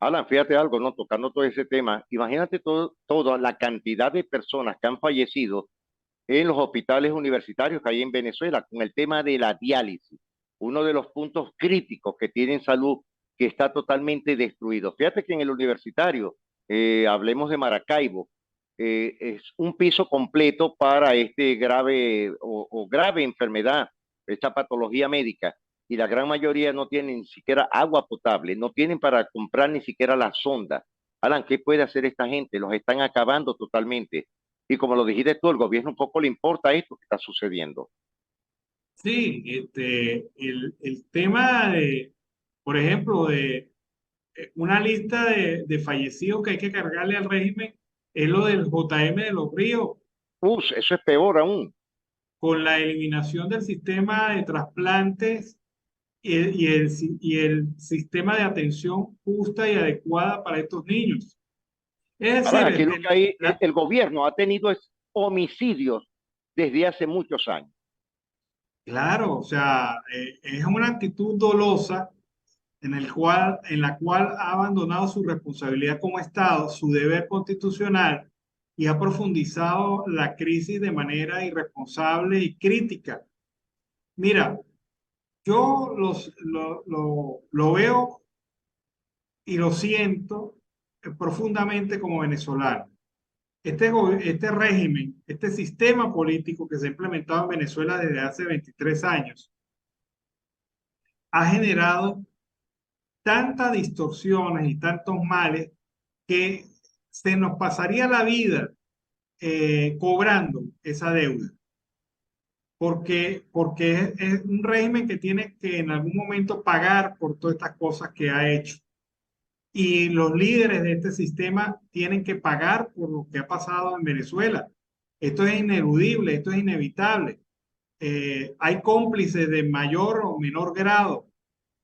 Alan, fíjate algo, ¿no? Tocando todo ese tema, imagínate toda la cantidad de personas que han fallecido en los hospitales universitarios que hay en Venezuela con el tema de la diálisis, uno de los puntos críticos que tienen salud que está totalmente destruido. Fíjate que en el universitario, hablemos de Maracaibo, es un piso completo para este grave o grave enfermedad, esta patología médica, y la gran mayoría no tienen ni siquiera agua potable, no tienen para comprar ni siquiera la sonda. Alan, ¿qué puede hacer esta gente? Los están acabando totalmente. Y como lo dijiste tú, el gobierno un poco le importa esto que está sucediendo.
Sí, el tema de, por ejemplo, de una lista de fallecidos que hay que cargarle al régimen es lo del JM de los Ríos,
Eso es peor aún.
con la eliminación del sistema de trasplantes y el sistema de atención justa y adecuada para estos niños. Es
Alan,
decir,
aquí lo que hay, el gobierno ha tenido es homicidios desde hace muchos años.
claro, o sea, es una actitud dolosa en la cual ha abandonado su responsabilidad como Estado, su deber constitucional y ha profundizado la crisis de manera irresponsable y crítica. Mira, yo lo veo y lo siento profundamente como venezolano. Este régimen, este sistema político que se ha implementado en Venezuela desde hace 23 años, ha generado tantas distorsiones y tantos males que se nos pasaría la vida cobrando esa deuda. Porque es un régimen que tiene que en algún momento pagar por todas estas cosas que ha hecho. Y los líderes de este sistema tienen que pagar por lo que ha pasado en Venezuela. Esto es ineludible, esto es inevitable. Hay cómplices de mayor o menor grado,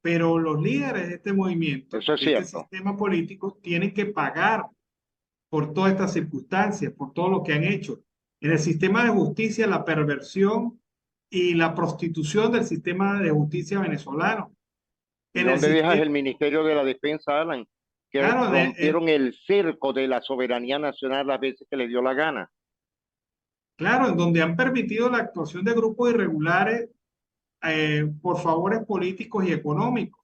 pero los líderes de este movimiento,
Eso es
de este
cierto.
sistema político, tienen que pagar por todas estas circunstancias, por todo lo que han hecho. En el sistema de justicia, la perversión y la prostitución del sistema de justicia venezolano.
¿Y
En el
dónde dejas
sistema,
el Ministerio de la Defensa, Alan? Que
claro,
rompieron el cerco de la soberanía nacional las veces que le dio la gana.
claro, en donde han permitido la actuación de grupos irregulares por favores políticos y económicos.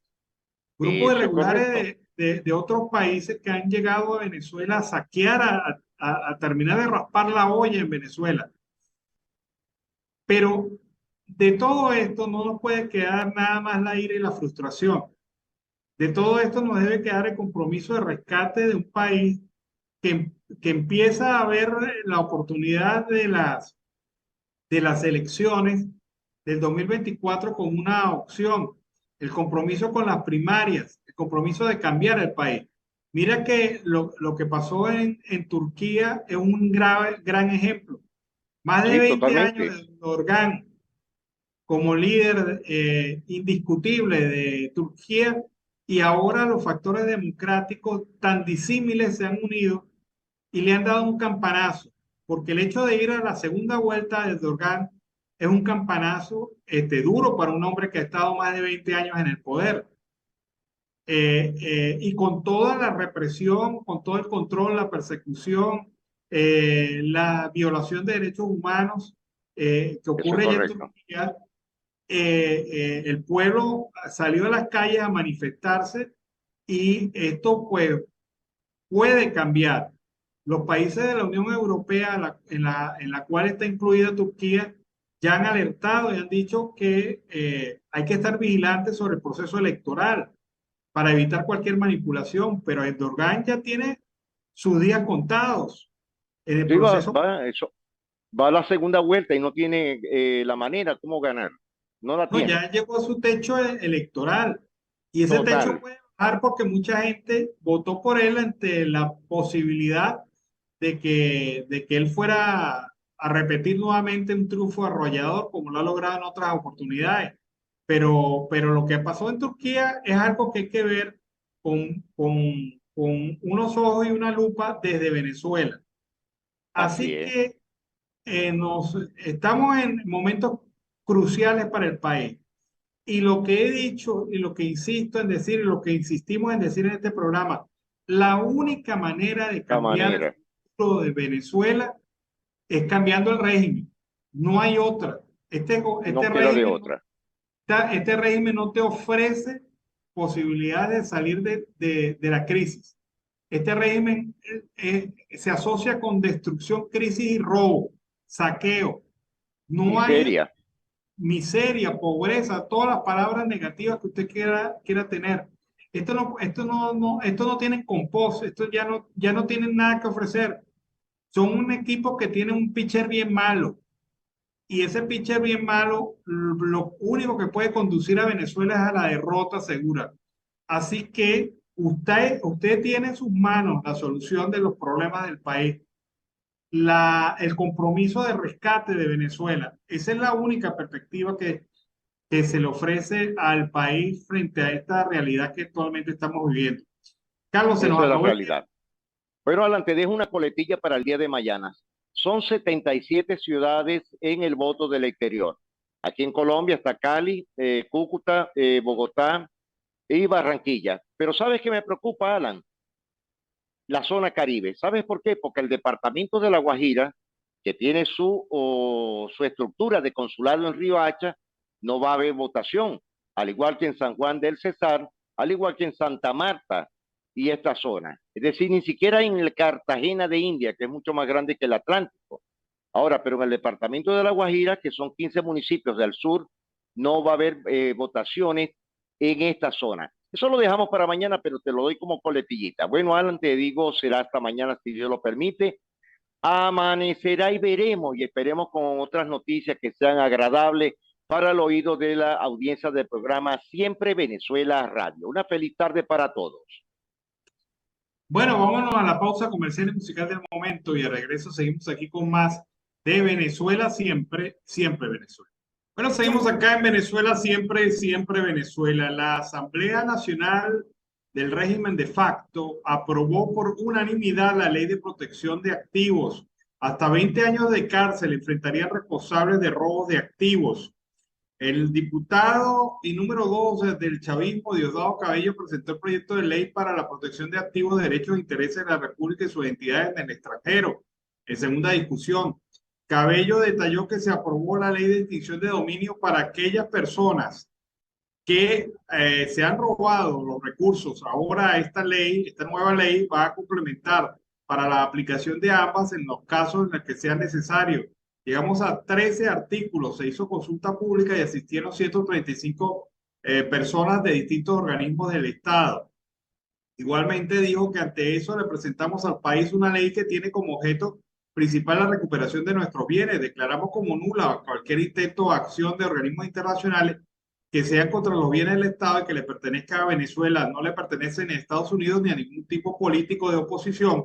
Grupos
Eso es correcto.
irregulares de otros países que han llegado a Venezuela a saquear, a terminar de raspar la olla en Venezuela. Pero de todo esto no nos puede quedar nada más la ira y la frustración. De todo esto nos debe quedar el compromiso de rescate de un país que empieza a ver la oportunidad de las elecciones del 2024 como una opción, el compromiso con las primarias, el compromiso de cambiar el país. Mira que lo que pasó en Turquía es un gran ejemplo. Más de
Sí,
20 años
totalmente.
de Erdogan como líder indiscutible de Turquía y ahora los factores democráticos tan disímiles se han unido y le han dado un campanazo, porque el hecho de ir a la segunda vuelta de Erdogan es un campanazo duro para un hombre que ha estado más de 20 años en el poder. y con toda la represión, con todo el control, la persecución, la violación de derechos humanos que
Eso es
ocurre allá en
correcto.
Turquía, el pueblo salió a las calles a manifestarse y esto pues puede cambiar. Los países de la Unión Europea, en la cual está incluida Turquía, ya han alertado y han dicho que hay que estar vigilantes sobre el proceso electoral para evitar cualquier manipulación, pero Erdogan ya tiene sus días contados en el
Sí,
proceso.
va a la segunda vuelta y no tiene la manera cómo ganar. No la
No,
tiene.
ya llegó a su techo electoral y ese techo
Total.
puede bajar porque mucha gente votó por él ante la posibilidad de que él fuera a repetir nuevamente un triunfo arrollador como lo ha logrado en otras oportunidades. Pero lo que pasó en Turquía es algo que hay que ver con unos ojos y una lupa desde Venezuela.
Así
Así
es.
que estamos en momentos cruciales para el país. Y lo que he dicho y lo que insisto en decir y lo que insistimos en decir en este programa, la única manera de
La
cambiar el
manera.
futuro de Venezuela es cambiando el régimen. No hay otra.
No queda de otra.
Este régimen no te ofrece posibilidades de salir de la crisis. Este régimen se asocia con destrucción, crisis y robo, saqueo. No hay
Miseria.
miseria, pobreza, todas las palabras negativas que usted quiera tener. Esto no tienen compost, esto ya no tienen nada que ofrecer. Son un equipo que tiene un pitcher bien malo. Y ese pitcher bien malo, lo único que puede conducir a Venezuela es a la derrota segura. Así que usted tiene en sus manos la solución de los problemas del país, el compromiso de rescate de Venezuela. Esa es la única perspectiva que se le ofrece al país frente a esta realidad que actualmente estamos viviendo. Carlos, se nos
Eso es la
acabó el tiempo.
realidad. Pero Alan, te dejo una coletilla para el día de mañana. Son 77 ciudades en el voto del exterior. Aquí en Colombia está Cali, Cúcuta, Bogotá y Barranquilla. Pero ¿sabes qué me preocupa, Alan? La zona Caribe. ¿Sabes por qué? Porque el departamento de La Guajira, que tiene su estructura de consulado en Riohacha, no va a haber votación, al igual que en San Juan del Cesar, al igual que en Santa Marta y esta zona. Es decir, ni siquiera en el Cartagena de India, que es mucho más grande que el Atlántico. Ahora, pero en el departamento de La Guajira, que son 15 municipios del sur, no va a haber votaciones en esta zona. Eso lo dejamos para mañana, pero te lo doy como coletillita. Bueno, Alan, te digo, será hasta mañana si Dios lo permite. Amanecerá y veremos y esperemos con otras noticias que sean agradables para el oído de la audiencia del programa Siempre Venezuela Radio. Una feliz tarde para todos.
Bueno, vámonos a la pausa comercial y musical del momento y de regreso seguimos aquí con más de Venezuela siempre, siempre Venezuela. Bueno, seguimos acá en Venezuela siempre, siempre Venezuela. La Asamblea Nacional del Régimen de Facto aprobó por unanimidad la Ley de Protección de Activos. Hasta 20 años de cárcel enfrentarían responsables de robos de activos. El diputado y número 2 del chavismo, Diosdado Cabello, presentó el proyecto de ley para la protección de activos, derechos e intereses de la República y sus entidades en el extranjero. En segunda discusión, Cabello detalló que se aprobó la ley de extinción de dominio para aquellas personas que se han robado los recursos. Ahora esta nueva ley va a complementar para la aplicación de ambas en los casos en los que sea necesario. Llegamos a 13 artículos, se hizo consulta pública y asistieron 135 personas de distintos organismos del Estado. Igualmente dijo que ante eso le presentamos al país una ley que tiene como objeto principal la recuperación de nuestros bienes. Declaramos como nula cualquier intento o acción de organismos internacionales que sean contra los bienes del Estado y que le pertenezca a Venezuela. No le pertenece ni a Estados Unidos ni a ningún tipo político de oposición.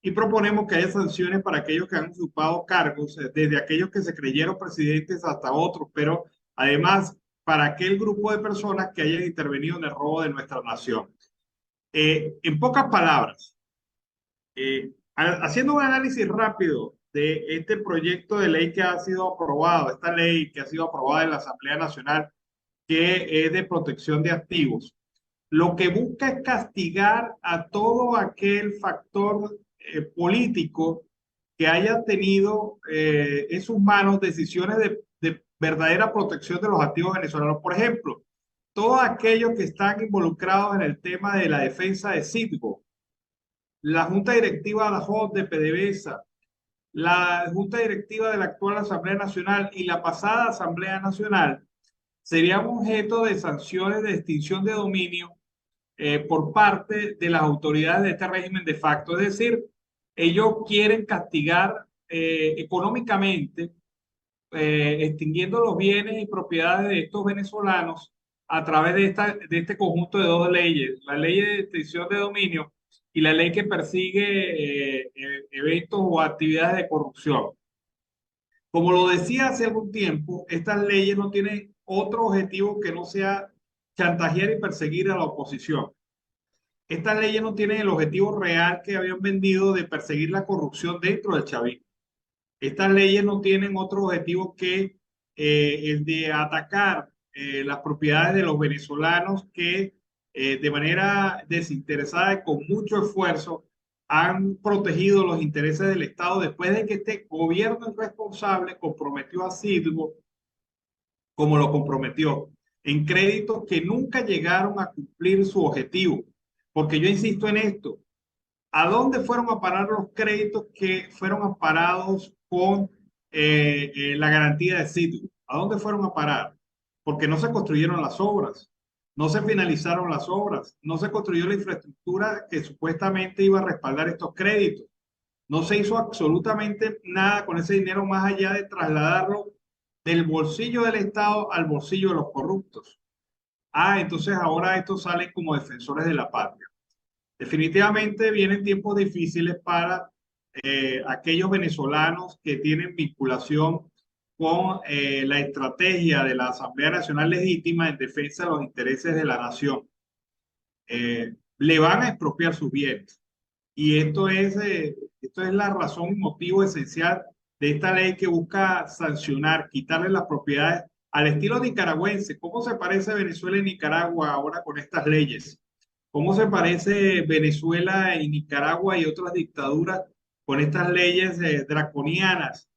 Y proponemos que haya sanciones para aquellos que han usurpado cargos, desde aquellos que se creyeron presidentes hasta otros, pero además para aquel grupo de personas que hayan intervenido en el robo de nuestra nación. En pocas palabras, haciendo un análisis rápido de este proyecto de ley que ha sido aprobado, esta ley que ha sido aprobada en la Asamblea Nacional, que es de protección de activos. lo que busca es castigar a todo aquel factor político que haya tenido en sus manos decisiones de verdadera protección de los activos venezolanos. Por ejemplo, todos aquellos que están involucrados en el tema de la defensa de Citgo, la Junta Directiva ad hoc de PDVSA, la Junta Directiva de la actual Asamblea Nacional y la pasada Asamblea Nacional, serían objeto de sanciones de extinción de dominio por parte de las autoridades de este régimen de facto. Es decir, ellos quieren castigar económicamente, extinguiendo los bienes y propiedades de estos venezolanos a través de este conjunto de dos leyes, la ley de extinción de dominio y la ley que persigue eventos o actividades de corrupción. Como lo decía hace algún tiempo, estas leyes no tienen otro objetivo que no sea chantajear y perseguir a la oposición. Estas leyes no tienen el objetivo real que habían vendido de perseguir la corrupción dentro del chavismo. Estas leyes no tienen otro objetivo que el de atacar las propiedades de los venezolanos que de manera desinteresada y con mucho esfuerzo han protegido los intereses del Estado después de que este gobierno irresponsable comprometió a Citgo como lo comprometió, en créditos que nunca llegaron a cumplir su objetivo. Porque yo insisto en esto, ¿a dónde fueron a parar los créditos que fueron amparados con la garantía de Citgo? ¿A dónde fueron a parar? Porque no se construyeron las obras, no se finalizaron las obras, no se construyó la infraestructura que supuestamente iba a respaldar estos créditos. No se hizo absolutamente nada con ese dinero más allá de trasladarlo del bolsillo del Estado al bolsillo de los corruptos. Entonces ahora estos salen como defensores de la patria. Definitivamente vienen tiempos difíciles para aquellos venezolanos que tienen vinculación con la estrategia de la Asamblea Nacional Legítima en defensa de los intereses de la nación. Le van a expropiar sus bienes. Y esto es la razón y motivo esencial de esta ley que busca sancionar, quitarle las propiedades al estilo nicaragüense. ¿Cómo se parece Venezuela y Nicaragua ahora con estas leyes? ¿Cómo se parece Venezuela y Nicaragua y otras dictaduras con estas leyes draconianas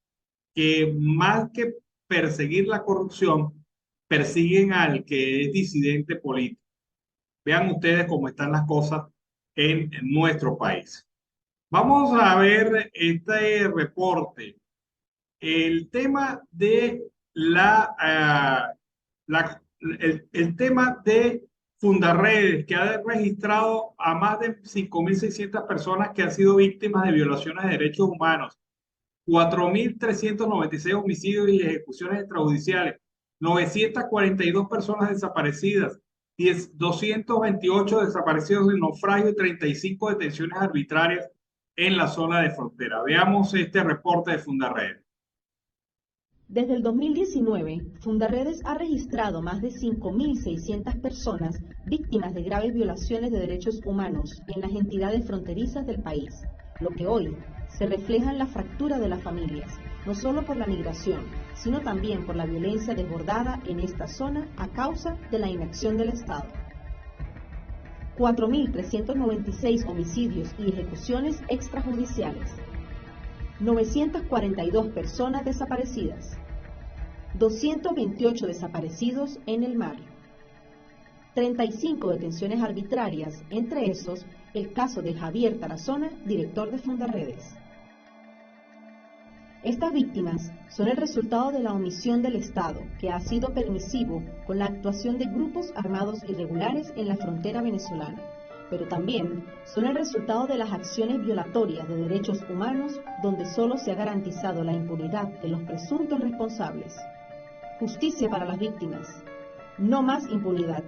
que más que perseguir la corrupción, persiguen al que es disidente político? Vean ustedes cómo están las cosas en nuestro país. Vamos a ver este reporte. El tema de el tema de Fundarredes, que ha registrado a más de 5.600 personas que han sido víctimas de violaciones de derechos humanos, 4.396 homicidios y ejecuciones extrajudiciales, 942 personas desaparecidas, 228 desaparecidos en naufragio y 35 detenciones arbitrarias en la zona de frontera. Veamos este reporte de Fundarredes.
Desde el 2019, Fundarredes ha registrado más de 5.600 personas víctimas de graves violaciones de derechos humanos en las entidades fronterizas del país, lo que hoy se refleja en la fractura de las familias, no solo por la migración, sino también por la violencia desbordada en esta zona a causa de la inacción del Estado. 4.396 homicidios y ejecuciones extrajudiciales, 942 personas desaparecidas, 228 desaparecidos en el mar, 35 detenciones arbitrarias, entre esos el caso de Javier Tarazona, director de Fundarredes. Estas víctimas son el resultado de la omisión del Estado, que ha sido permisivo con la actuación de grupos armados irregulares en la frontera venezolana, pero también son el resultado de las acciones violatorias de derechos humanos donde solo se ha garantizado la impunidad de los presuntos responsables. Justicia para las víctimas, no más impunidad.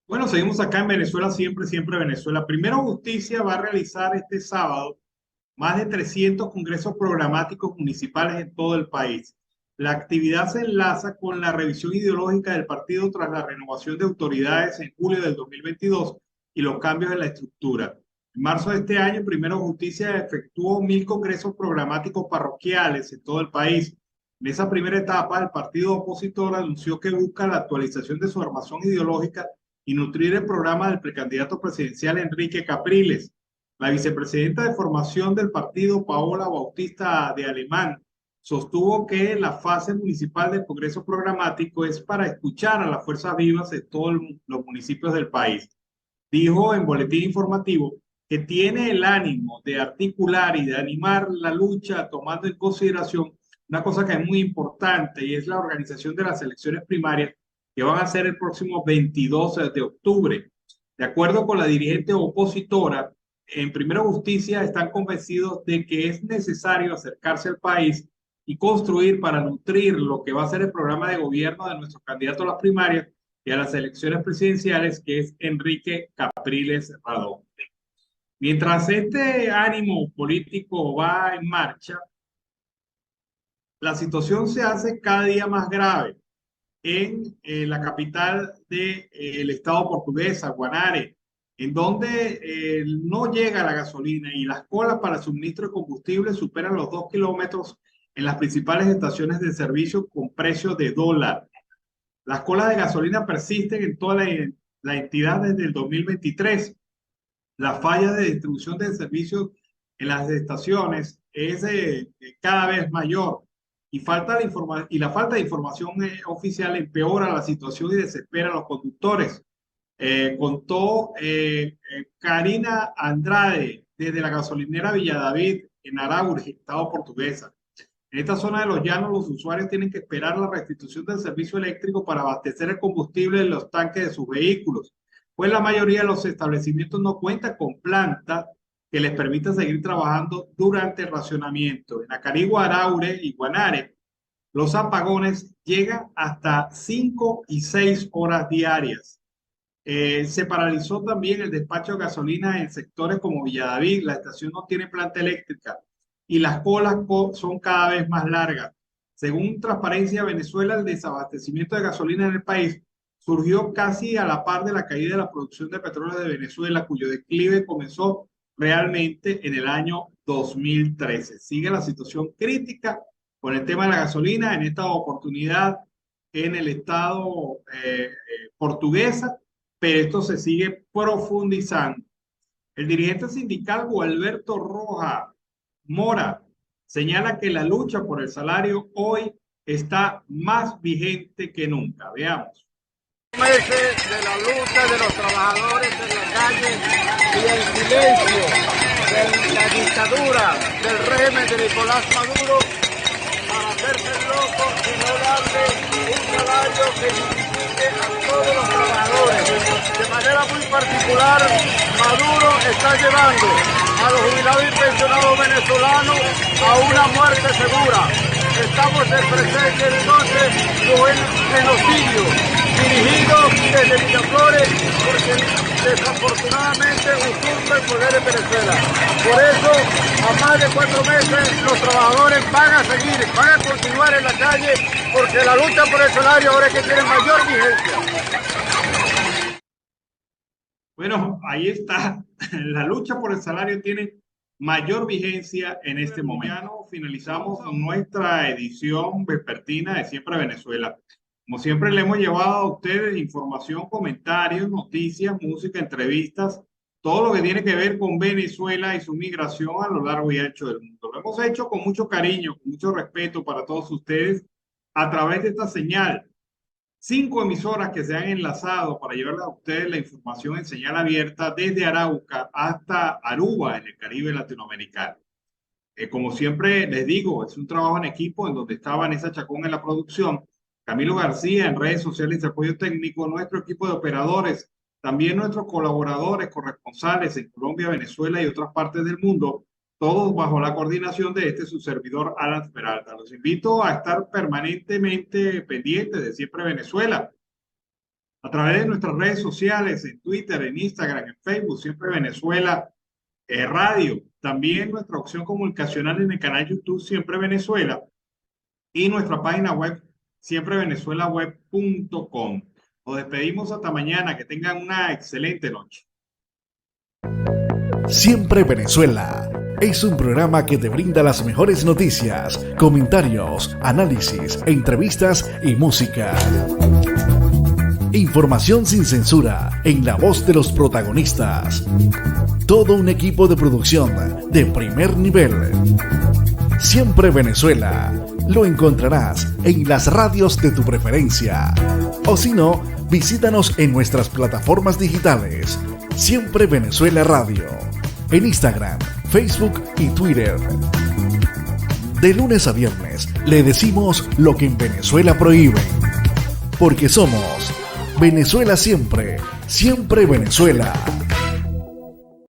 Bueno, seguimos acá en Venezuela, siempre, siempre Venezuela. Primero Justicia va a realizar este sábado más de 300 congresos programáticos municipales en todo el país. La actividad se enlaza con la revisión ideológica del partido tras la renovación de autoridades en julio del 2022 y los cambios en la estructura. En marzo de este año, Primero Justicia efectuó 1.000 congresos programáticos parroquiales en todo el país. En esa primera etapa, el partido opositor anunció que busca la actualización de su armación ideológica y nutrir el programa del precandidato presidencial Enrique Capriles. La vicepresidenta de formación del partido, Paola Bautista de Alemán, sostuvo que la fase municipal del Congreso Programático es para escuchar a las fuerzas vivas de todos los municipios del país. Dijo en boletín informativo que tiene el ánimo de articular y de animar la lucha tomando en consideración una cosa que es muy importante y es la organización de las elecciones primarias que van a ser el próximo 22 de octubre. De acuerdo con la dirigente opositora, en Primero Justicia están convencidos de que es necesario acercarse al país y construir para nutrir lo que va a ser el programa de gobierno de nuestro candidato a las primarias y a las elecciones presidenciales, que es Enrique Capriles Radón. Mientras este ánimo político va en marcha, la situación se hace cada día más grave en la capital del estado portuguesa, Guanare, en donde no llega la gasolina y las colas para suministro de combustible superan los 2 kilómetros en las principales estaciones de servicio con precio de dólar. Las colas de gasolina persisten en toda la entidad desde el 2023. La falla de distribución de servicios en las estaciones es cada vez mayor y la falta de información oficial empeora la situación y desespera a los conductores. Contó Karina Andrade desde la gasolinera Villadavid en Araure, estado portuguesa. En esta zona de los llanos, los usuarios tienen que esperar la restitución del servicio eléctrico para abastecer el combustible en los tanques de sus vehículos, pues la mayoría de los establecimientos no cuentan con planta que les permita seguir trabajando durante el racionamiento. En Acarigua, Araure y Guanare, los apagones llegan hasta 5 y 6 horas diarias. Se paralizó también el despacho de gasolina en sectores como Villadavid. La estación no tiene planta eléctrica y las colas son cada vez más largas. Según Transparencia Venezuela, el desabastecimiento de gasolina en el país surgió casi a la par de la caída de la producción de petróleo de Venezuela, cuyo declive comenzó realmente en el año 2013. Sigue la situación crítica con el tema de la gasolina, en esta oportunidad en el estado portuguesa, pero esto se sigue profundizando. El dirigente sindical Gualberto Roja Mora señala que la lucha por el salario hoy está más vigente que nunca. Veamos.
Meses de la lucha de los trabajadores en la calle y el silencio de la dictadura del régimen de Nicolás Maduro para hacerse loco y no darle un salario que dignifique a todos los trabajadores. De manera muy particular, Maduro está llevando a los jubilados y pensionados venezolanos a una muerte segura. Estamos en presencia entonces de un genocidio dirigido desde Miraflores, porque desafortunadamente usurpa el poder en Venezuela. Por eso, a más de 4 meses, los trabajadores van a seguir, van a continuar en la calle, porque la lucha por el salario ahora es que tiene mayor vigencia.
Bueno, ahí está. La lucha por el salario tiene mayor vigencia en este momento. Finalizamos nuestra edición vespertina de Siempre Venezuela. Como siempre, le hemos llevado a ustedes información, comentarios, noticias, música, entrevistas, todo lo que tiene que ver con Venezuela y su migración a lo largo y ancho del mundo. Lo hemos hecho con mucho cariño, con mucho respeto para todos ustedes a través de esta señal. 5 emisoras que se han enlazado para llevarles a ustedes la información en señal abierta desde Arauca hasta Aruba, en el Caribe latinoamericano. Como siempre les digo, es un trabajo en equipo en donde está Vanessa Chacón en la producción, Camilo García en redes sociales de apoyo técnico, nuestro equipo de operadores, también nuestros colaboradores, corresponsales en Colombia, Venezuela y otras partes del mundo, todos bajo la coordinación de su servidor Alan Peralta. Los invito a estar permanentemente pendientes de Siempre Venezuela a través de nuestras redes sociales, en Twitter, en Instagram, en Facebook, Siempre Venezuela Radio. También nuestra opción comunicacional en el canal YouTube Siempre Venezuela y nuestra página web siemprevenezuelaweb.com. Nos despedimos hasta mañana. Que tengan una excelente noche.
Siempre Venezuela. Es un programa que te brinda las mejores noticias, comentarios, análisis, entrevistas y música. Información sin censura, en la voz de los protagonistas. Todo un equipo de producción de primer nivel. Siempre Venezuela. Lo encontrarás en las radios de tu preferencia. O si no, visítanos en nuestras plataformas digitales. Siempre Venezuela Radio. En Instagram, Facebook y Twitter. De lunes a viernes le decimos lo que en Venezuela prohíben. Porque somos Venezuela siempre, siempre Venezuela.